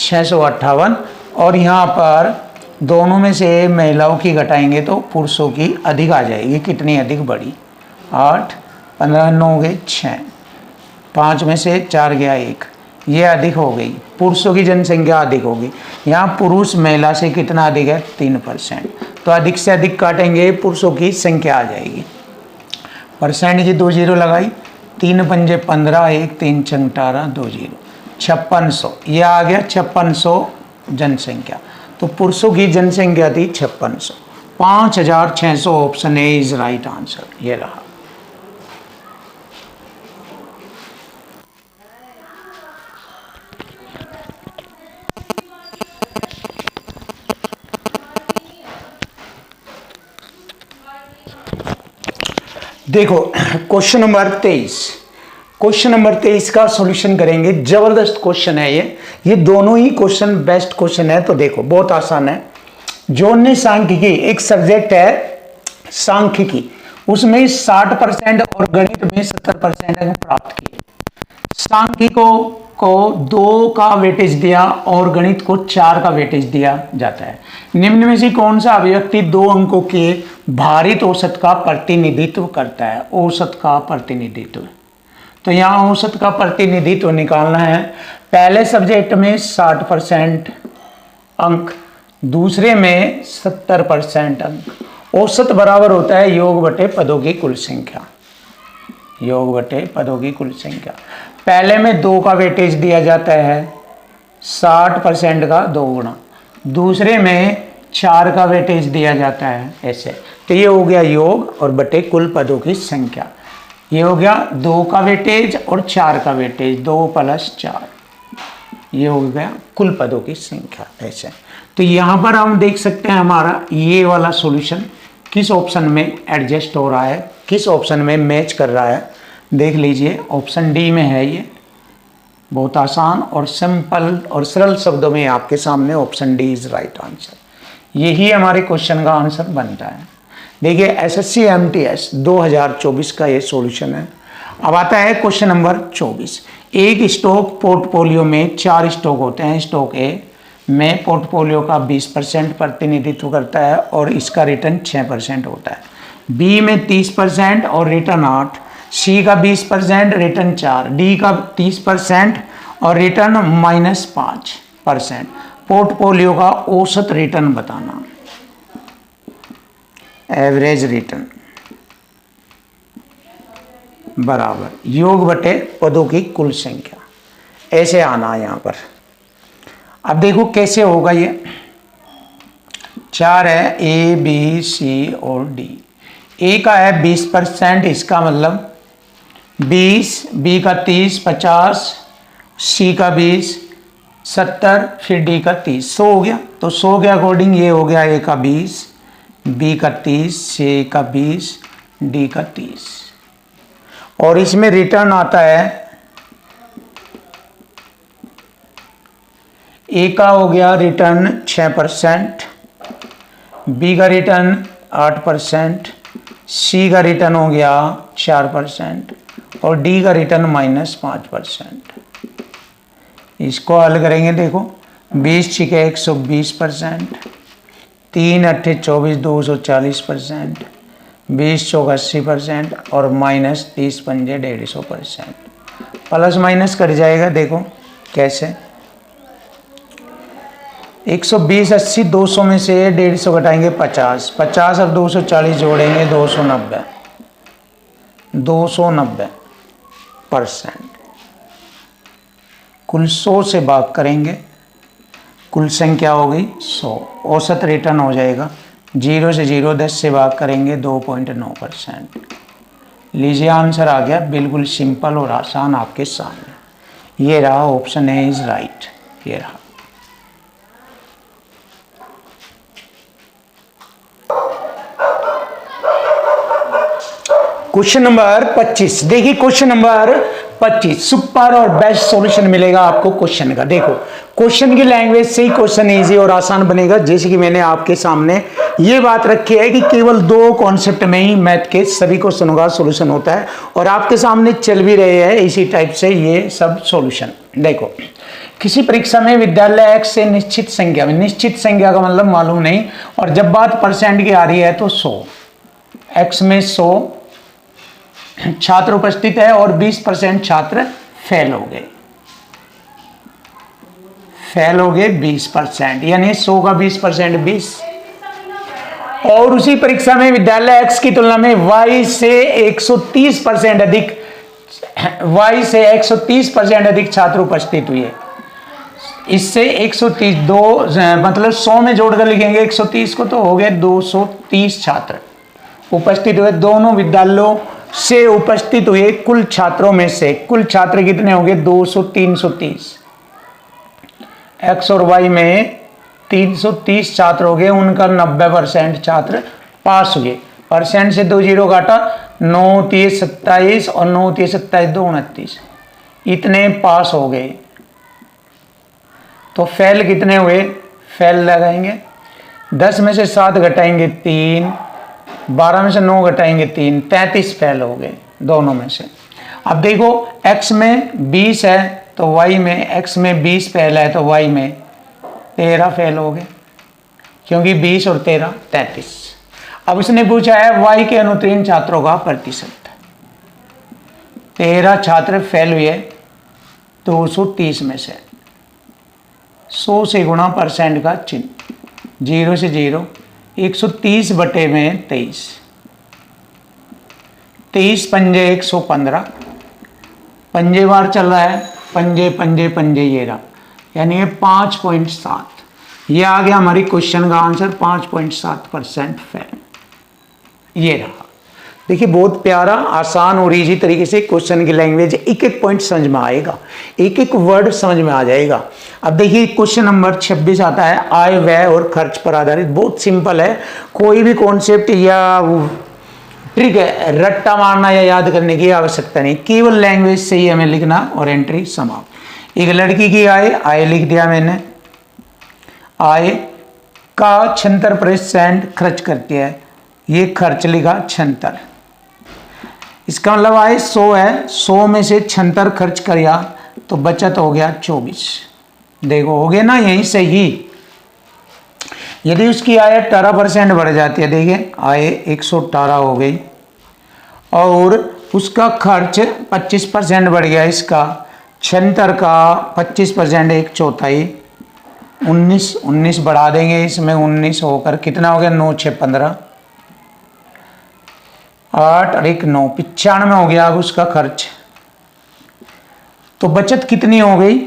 658, और यहाँ पर दोनों में से महिलाओं की घटाएंगे तो पुरुषों की अधिक आ जाएगी। कितनी अधिक बढ़ी, 8, 15 9 गए 6, 5 में से 4 गया 1, ये अधिक हो गई, पुरुषों की जनसंख्या अधिक होगी। यहाँ पुरुष महिला से कितना अधिक है, 3%, तो अधिक से अधिक काटेंगे पुरुषों की संख्या आ जाएगी। परसेंट की 2 जीरो लगाई, 3 पंजे 15, 1 3 6 18, 2 जीरो, 5600, ये आ गया 5600 जनसंख्या। तो पुरुषों की जनसंख्या थी 5600, 5600 option A is right answer, ये रहा। देखो क्वेश्चन नंबर 23, क्वेश्चन नंबर 23 का सॉल्यूशन करेंगे। जबरदस्त क्वेश्चन है ये दोनों ही क्वेश्चन बेस्ट क्वेश्चन है। तो देखो बहुत आसान है। जोन सांख्यिकी एक सब्जेक्ट है सांख्यिकी, उसमें 60% और गणित में 70% अंक प्राप्त किए। सांख्यिकों को 2 का वेटेज दिया और गणित को 4 का वेटेज दिया जाता है। निम्न में से कौन सा अभिव्यक्ति 2 अंकों के भारित औसत का प्रतिनिधित्व करता है, औसत का प्रतिनिधित्व। तो यहाँ औसत का प्रतिनिधित्व निकालना है। पहले सब्जेक्ट में 60% अंक, दूसरे में 70% अंक। औसत बराबर होता है योग बटे पदों की कुल संख्या, योग बटे पदों की कुल संख्या। पहले में 2 का वेटेज दिया जाता है, 60% का 2 गुना, दूसरे में 4 का वेटेज दिया जाता है ऐसे। तो ये हो गया योग और बटे कुल पदों की संख्या। ये हो गया 2 का वेटेज और 4 का वेटेज, 2 + 4। ये हो गया कुल पदों की संख्या। ऐसे तो यहाँ पर हम देख सकते हैं हमारा ये वाला सॉल्यूशन किस ऑप्शन में एडजस्ट हो रहा है, किस ऑप्शन में मैच कर रहा है। देख लीजिए ऑप्शन डी में है। ये बहुत आसान और सिंपल और सरल शब्दों में आपके सामने option D is right answer. यही हमारे क्वेश्चन का आंसर बनता है। देखिए एसएससी एमटीएस 2024 का ये सॉल्यूशन है। अब आता है क्वेश्चन नंबर 24। एक स्टॉक पोर्टफोलियो में 4 स्टॉक होते हैं। स्टॉक ए में पोर्टफोलियो का 20% प्रतिनिधित्व करता है और इसका रिटर्न 6% होता है। बी में 30% और रिटर्न 8, सी का 20% रिटर्न 4, डी का 30% और रिटर्न -5%। पोर्टफोलियो का औसत रिटर्न बताना, एवरेज रिटर्न बराबर योग बटे पदों की कुल संख्या। ऐसे आना है यहाँ पर। अब देखो कैसे होगा। ये 4 है, ए बी सी और डी। ए का है 20%, इसका मतलब 20, बी का 30, 50, सी का 20, 70, फिर डी का 30, 100 हो गया। तो 100 के अकॉर्डिंग ये हो गया ए का 20, बी का 30, सी का 20, डी का 30। और इसमें रिटर्न आता है, ए का हो गया रिटर्न 6%, बी का रिटर्न 8%, सी का रिटर्न हो गया 4% और डी का रिटर्न -5%। इसको हल करेंगे। देखो 20 छिके 120%, 3 अट्ठे 24 240%, 20 चौक 80% और -30 पंजे 150%। प्लस माइनस कर जाएगा। देखो कैसे, 120 80 200 में से 150 घटाएंगे 50, 50 अब 240 जोड़ेंगे 290, 290%। कुल 100 से भाग करेंगे, कुल संख्या हो गई 100। औसत रिटर्न हो जाएगा 0 से 0 10 से भाग करेंगे 2.9%। लीजिए आंसर आ गया, बिल्कुल सिंपल और आसान आपके सामने। ये रहा ऑप्शन ए इज राइट। ये रहा। Question number 25। देखिए क्वेश्चन नंबर 25 सुपर और बेस्ट सॉल्यूशन मिलेगा आपको क्वेश्चन का। देखो क्वेश्चन की लैंग्वेज से ही क्वेश्चन इजी और आसान बनेगा। जैसे कि मैंने आपके सामने ये बात रखी है कि केवल 2 कॉन्सेप्ट में ही मैथ के सभी क्वेश्चनों का सॉल्यूशन होता है और आपके सामने चल भी रहे हैं इसी टाइप से ये सब सॉल्यूशन। देखो किसी परीक्षा में विद्यालय x से निश्चित संख्या में, निश्चित संख्या का मतलब मालूम नहीं, और जब बात परसेंट की आ रही है तो 100, x में 100 छात्र उपस्थित है और 20% छात्र फेल हो गए। फेल हो गए 20%, यानी 100 का 20% 20। और उसी परीक्षा में विद्यालय x की तुलना में y से 130% अधिक, y से 130% अधिक छात्र उपस्थित हुए। इससे 130 दो मतलब 100 में जोड़कर लिखेंगे 130 को, तो हो गए 230 छात्र उपस्थित हुए। दोनों विद्यालयों से उपस्थित हुए कुल छात्रों में से कुल छात्र कितने होंगे 200 330। x और y में 330 छात्र हो गए, उनका 90% छात्र पास हुए। परसेंट से 2 जीरो काटा, 9 30 27 और 9 30 27 2 29, इतने पास हो गए। तो फेल कितने हुए, फेल लगाएंगे 10 में से 7 घटाएंगे 3, 12 में से 9 घटाएंगे 3, 33 फेल हो गए दोनों में से। अब देखो x में 20 है तो y में, x में 20 फेल है तो y में 13 फेल हो गए, क्योंकि 20 और 13 33। अब उसने पूछा है y के अनुत्तीर्ण छात्रों का प्रतिशत। 13 छात्र फेल हुए 230 में से, 100 से गुणा परसेंट का चिन्ह, 0 से 0, 130 बटे में 23, 23 पंजे 115, पंजे बार चल रहा है, पंजे पंजे पंजे ये रहा, यानी ये 5.7। ये आ गया हमारी क्वेश्चन का आंसर, 5.7% फेल। ये रहा। देखिए बहुत प्यारा, आसान और इजी तरीके से क्वेश्चन की लैंग्वेज, एक एक पॉइंट समझ में आएगा, एक एक वर्ड समझ में आ जाएगा। अब देखिए क्वेश्चन नंबर 26 आता है, आय व्यय और खर्च पर आधारित। बहुत सिंपल है, कोई भी कॉन्सेप्ट या ट्रिक है रट्टा मारना या याद करने की आवश्यकता नहीं, केवल लैंग्वेज से ही हमें लिखना और एंट्री समाप्त। एक लड़की की आय लिख दिया मैंने, आय का 76% खर्च करती है, ये खर्च लिखा 76। इसका मतलब आय 100 है, 100 में से 76 खर्च किया तो बचत हो गया 24। देखो हो गया ना यहीं से ही। यदि उसकी आय 18% बढ़ जाती है, देखिए आय 118 हो गई और उसका खर्च 25% बढ़ गया, इसका 76 का 25% 1/4, 19 बढ़ा देंगे इसमें, 19 होकर कितना हो गया, 9 6 15, 8 और 1 9, 95 हो गया अब उसका खर्च। तो बचत कितनी हो गई,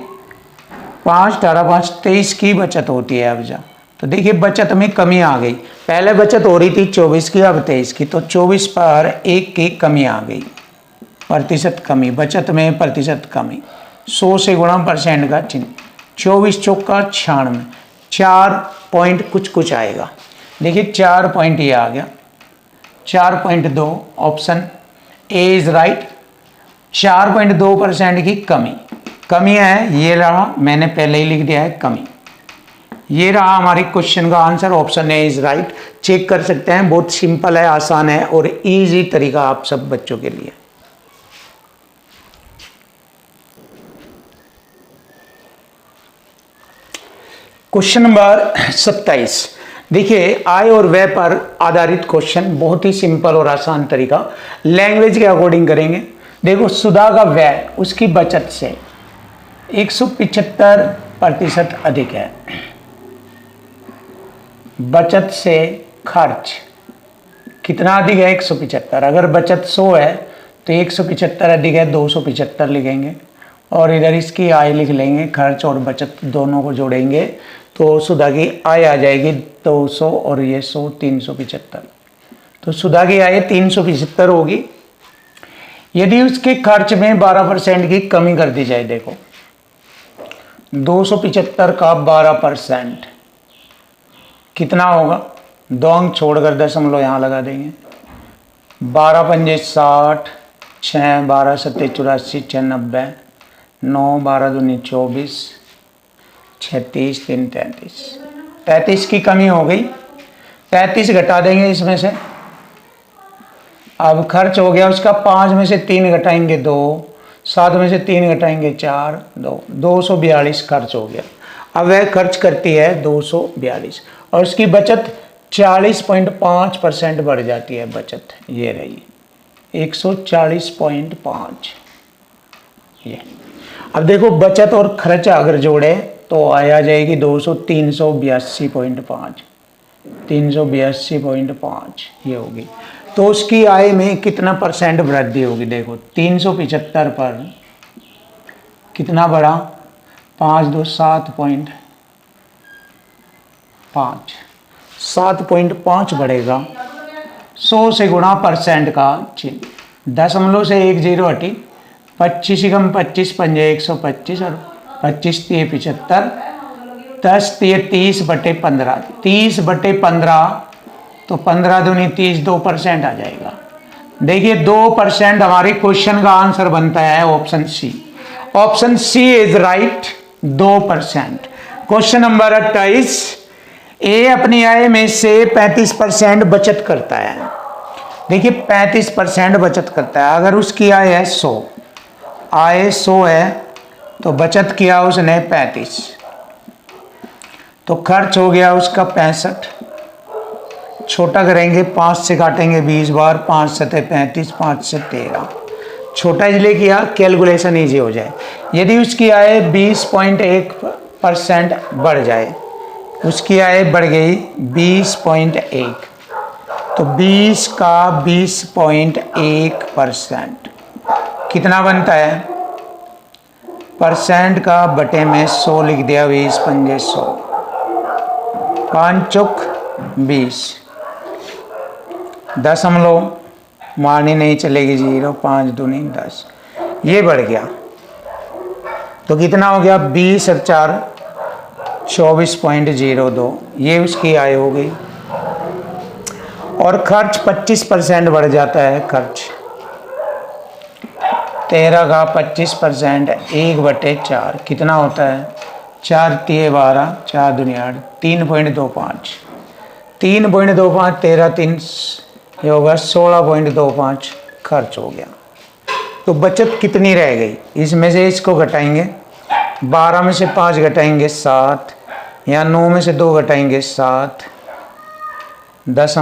5 18 5 23 की बचत होती है अब जा। तो देखिए बचत में कमी आ गई, पहले बचत हो रही थी 24 की, अब 23 की, तो 24 पर 1 की कमी आ गई, प्रतिशत कमी, बचत में प्रतिशत कमी, 100 से गुणा परसेंट का चिन्ह, 24 चौका 96, 4 पॉइंट कुछ कुछ आएगा। देखिए 4 पॉइंट ये आ गया, 4.2, ऑप्शन ए इज राइट। 4.2% की कमी है, ये रहा, मैंने पहले ही लिख दिया है कमी, ये रहा हमारे क्वेश्चन का answer, option A is right. Check कर सकते हैं, बहुत सिंपल है, आसान है और इजी तरीका आप सब बच्चों के लिए। क्वेश्चन नंबर 27, देखिए आय और व्यय पर आधारित क्वेश्चन, बहुत ही सिंपल और आसान तरीका, लैंग्वेज के अकॉर्डिंग करेंगे। देखो सुधा का व्यय उसकी बचत से 175% अधिक है, बचत से खर्च कितना अधिक है, 175। अगर बचत 100 है तो 175 अधिक है, 275 लिखेंगे और इधर इसकी आय लिख लेंगे, खर्च और बचत दोनों को जोड़ेंगे तो सुधा की आय आ जाएगी 200 और ये 100 375। तो सुधा की आय 375 होगी। यदि उसके खर्च में 12% की कमी कर दी जाए, देखो 275 का 12% कितना होगा, 2 अंक छोड़कर दशमलव यहाँ लगा देंगे, 12 पंजे 60, 6 12 सत्ते 84, 6 90, 9 12 दूनी 24, 36 3 33, 33 की कमी हो गई, 33 घटा देंगे इसमें से। अब खर्च हो गया उसका, 5 में से 3 घटाएंगे 2, 7 में से 3 घटाएंगे 4, 242 खर्च हो गया। अब वह खर्च करती है 242 और उसकी बचत 40.5% बढ़ जाती है बचत, ये रही 140.5 ये। अब देखो बचत और खर्च अगर जोड़े तो आ जाएगी 382.5, 382.5 ये होगी। तो उसकी आय में कितना परसेंट वृद्धि होगी, देखो 375 पर कितना बढ़ा, 5 2 7.5, 7.5 बढ़ेगा, 100 से गुणा परसेंट का चिन्ह, दशमलव से 1 0 हटी, 25 कम 25 पंजे 125 और 25 3 75, 10 3 30/15, 30/15 तो 15 दूनी 30, 2% आ जाएगा। देखिए 2% हमारे क्वेश्चन का आंसर बनता है option C, option C is right, 2%। Question number 28, A अपनी आय में से 35% बचत करता है। देखिए 35% बचत करता है, अगर उसकी आय है 100, आय 100 है तो बचत किया उसने 35, तो खर्च हो गया उसका 65, छोटा करेंगे 5 से काटेंगे 20 बार, 5 7 35, 5 से 13, छोटा इसलिए किया कैलकुलेशन ईजी हो जाए। यदि उसकी आय 20.1% बढ़ जाए, उसकी आय बढ़ गई 20.1, तो 20 का 20.1% कितना बनता है, परसेंट का बटे में 100 लिख दिया, 20 पंजे 100, 5 चौक 20, दशमलव मारनी नहीं चलेगी, 0, 5 दूनी 10, ये बढ़ गया तो कितना हो गया 20 और 4 24.02, ये उसकी आय हो गई। और खर्च 25% बढ़ जाता है, खर्च 13 का 25% 1/4 कितना होता है 4 तिये 12, 4 दूनी 8, 3.25, 3.25 13 3 ये होगा 16.25 खर्च हो गया। तो बचत कितनी रह गई, इसमें से इसको घटाएंगे, 12 में से 5 घटाएंगे 7, या 9 में से 2 घटाएंगे 7, 10,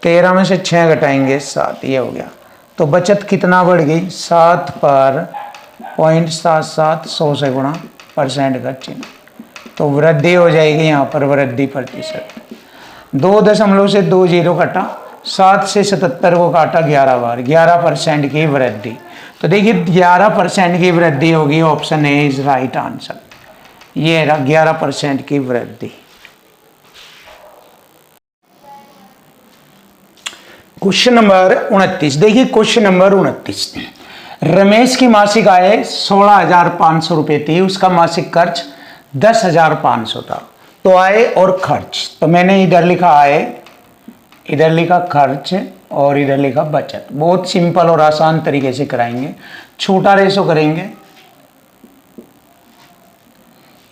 13 में से 6 घटाएंगे 7, ये हो गया। तो बचत कितना बढ़ गई 7 पर 0.77, 100 से गुणा परसेंट का चिन्ह, तो वृद्धि हो जाएगी यहाँ पर, वृद्धि प्रतिशत। 2 दशमलव से 2 जीरो काटा, 7 से 77 को काटा 11 बार, 11% की वृद्धि। तो देखिए 11% की वृद्धि होगी, option A is right answer, ये रहा 11% की वृद्धि। क्वेश्चन नंबर 29, देखिए क्वेश्चन नंबर 29, रमेश की मासिक आय 16,500 रुपये थी, उसका मासिक खर्च 10,500 था। तो आय और खर्च, तो मैंने इधर लिखा आय, इधर लिखा खर्च और इधर लिखा बचत। बहुत सिंपल और आसान तरीके से कराएंगे, छोटा रेशो करेंगे,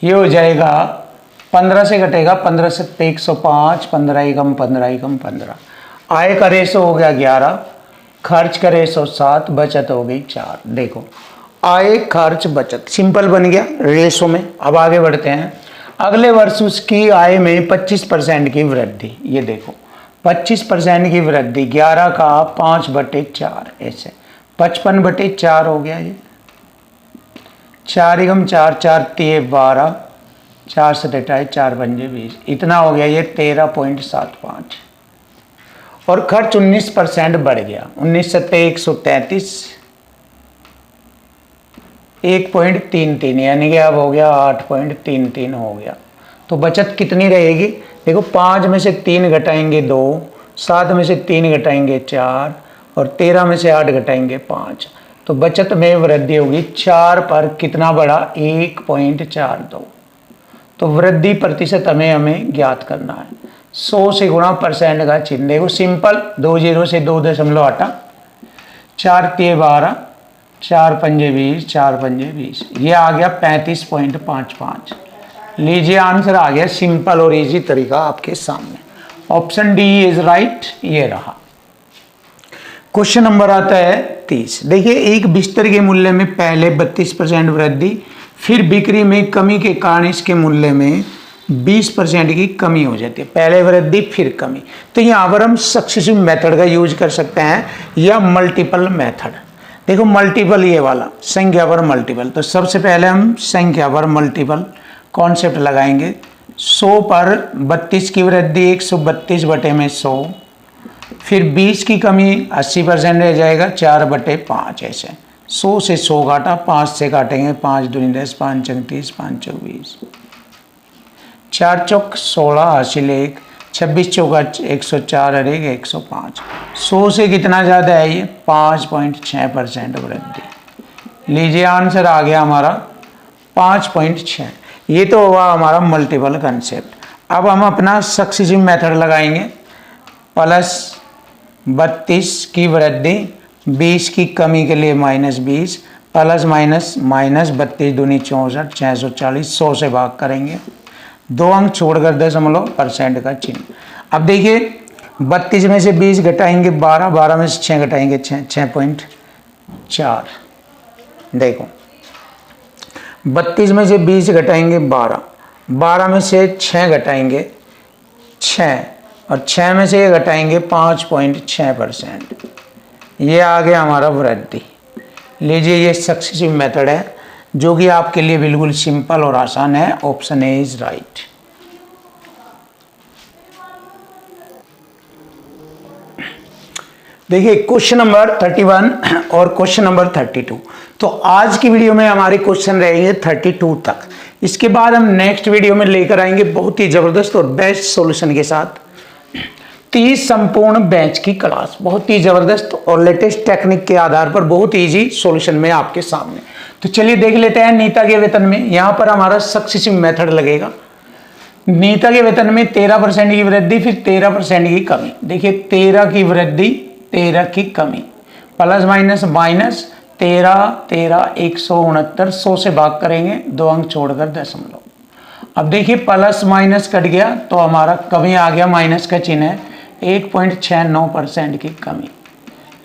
ये हो जाएगा 15 से घटेगा 15 से 105, 15 एकम 15 एकम 15, आय का रेशो हो गया 11, खर्च का रेशो 7, बचत हो गई 4। देखो आय खर्च बचत सिंपल बन गया रेशो में। अब आगे बढ़ते हैं, अगले वर्ष उसकी आय में 25% की वृद्धि, ये देखो 25% की वृद्धि, 11 का 5/4, ऐसे 55/4 हो गया ये, 4 एकम 4, 4 तिये 12, 4 से घटाए 4 पंजे 20, इतना हो गया ये 13.75। और खर्च 19% बढ़ गया, 19 से 133, 1.33, यानी कि अब हो गया 8.33 हो गया। तो बचत कितनी रहेगी, देखो 5 में से 3 घटाएंगे 2, 7 में से 3 घटाएंगे 4, और 13 में से 8 घटाएंगे 5, तो बचत में वृद्धि होगी 4 पर कितना बढ़ा 1.42। तो वृद्धि प्रतिशत हमें ज्ञात करना है, 100 से गुणा परसेंट का चिन्ह, देखो सिंपल, 2 जीरो से 2 दशमलव हटा, 4 तिये 12, 4 पंजे 20, 4 पंजे 20, ये आ गया 35.55। लीजिए आंसर आ गया, सिंपल और इजी तरीका आपके सामने, ऑप्शन डी इज राइट, ये रहा। क्वेश्चन नंबर आता है 30, देखिए एक बिस्तर के मूल्य में पहले 32% वृद्धि, फिर बिक्री में कमी के कारण इसके मूल्य में 20% की कमी हो जाती है, पहले वृद्धि फिर कमी। तो यहाँ पर हम सक्सेसिव मेथड का यूज कर सकते हैं या मल्टीपल मेथड। देखो मल्टीपल ये वाला, संख्या पर मल्टीपल, तो सबसे पहले हम संख्या पर मल्टीपल कॉन्सेप्ट लगाएंगे। 100 पर 32 की वृद्धि 132 बटे में 100, फिर 20 की कमी 80% रह जाएगा 4/5, ऐसे 100 से 100 काटा, 5 से काटेंगे 5 दूनी 10, 5 चंग 30, 5 चौक 20, 4 चौक 16 हासिल 1, 26 चौका 104 और 1 105। 100 से कितना ज़्यादा है ये 5.6% वृद्धि। लीजिए आंसर आ गया हमारा 5.6। ये तो हुआ हमारा मल्टीपल कंसेप्ट। अब हम अपना सक्सेसिव मेथड लगाएंगे। प्लस 32 की वृद्धि, 20 की कमी के लिए -20, प्लस माइनस माइनस 32 दूनी 64, 640, 100 से भाग करेंगे, 2 अंक छोड़कर दशमलव परसेंट का चिन्ह। अब देखिए 32 में से 20 घटाएंगे 12, 12 में से 6 घटाएंगे 6.4। देखो 32 में से 20 घटाएंगे 12, 12 में से 6 घटाएंगे 6, और 6 में से ये घटाएंगे 5.6%। ये आ गया हमारा वृद्धि। लीजिए ये सक्सेसिव मेथड है जो कि आपके लिए बिल्कुल सिंपल और आसान है, ऑप्शन ए इज राइट। देखिए क्वेश्चन नंबर 31 और क्वेश्चन नंबर 32। तो आज की वीडियो में हमारे क्वेश्चन रहेंगे 32 तक। इसके बाद हम नेक्स्ट वीडियो में लेकर आएंगे बहुत ही जबरदस्त और बेस्ट सॉल्यूशन के साथ। 30 संपूर्ण बैच की क्लास, बहुत ही जबरदस्त और लेटेस्ट टेक्निक के आधार पर बहुत इजी सॉल्यूशन में आपके सामने। तो चलिए देख लेते हैं नीता के वेतन में। यहां पर हमारा सक्सेसिव मेथड लगेगा। नीता के वेतन में 13% की वृद्धि, फिर 13% की कमी। देखिए 13 की वृद्धि, 13 की कमी, प्लस माइनस माइनस, 13 13 169, 100 से भाग करेंगे, 2 अंक छोड़कर दशमलव। अब देखिए प्लस माइनस कट गया तो हमारा कमी आ गया, माइनस का चिन्ह है, 1.69% की कमी।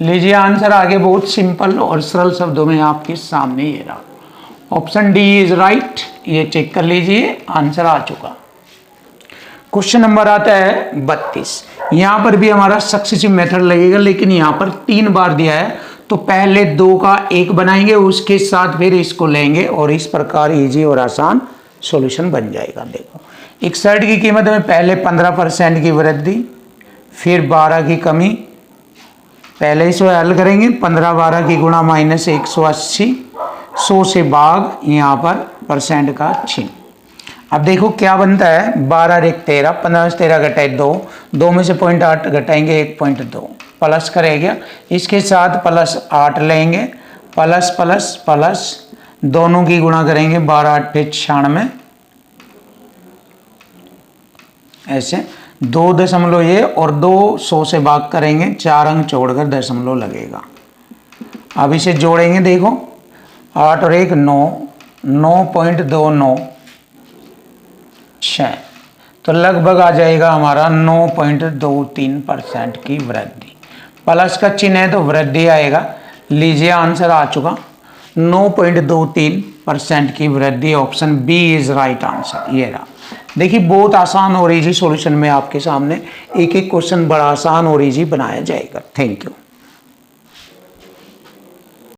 लीजिए आंसर आगे बहुत सिंपल और सरल शब्दों में आपके सामने ये रहा। Option D is right. ये चेक कर लीजिए, आंसर आ चुका। क्वेश्चन नंबर आता है 32। यहां पर भी हमारा सक्सेसिव मेथड लगेगा, लेकिन यहां पर 3 बार दिया है, तो पहले 2 का 1 बनाएंगे, उसके साथ फिर इसको लेंगे और इस प्रकार इजी और आसान सॉल्यूशन बन जाएगा। देखो 61 की कीमत में पहले 15% की वृद्धि, फिर 12 की कमी। पहले इसे हल करेंगे, 15 12 की गुणा माइनस 180, 100 से भाग, यहाँ पर परसेंट का चिन्ह। अब देखो क्या बनता है, 12 और 1 13, 15 से 13 घटाए 2, 2 में से 0.8 घटाएंगे 1.2, प्लस करेगा, इसके साथ प्लस 8 लेंगे, प्लस प्लस प्लस, दोनों की गुणा करेंगे, 12 8 96, ऐसे 2 दशमलव ये और 2 100 से भाग करेंगे, 4 अंक छोड़कर दशमलव लगेगा। अब इसे जोड़ेंगे, देखो 8 और 1 9, 9.296, तो लगभग आ जाएगा हमारा 9.23% की वृद्धि। प्लस का चिन्ह है तो वृद्धि आएगा। लीजिए आंसर आ चुका, 9.23% की वृद्धि। Option B is right answer, ये रहा। देखिए बहुत आसान और इजी सॉल्यूशन में आपके सामने एक एक क्वेश्चन बड़ा आसान और इजी बनाया जाएगा। Thank you.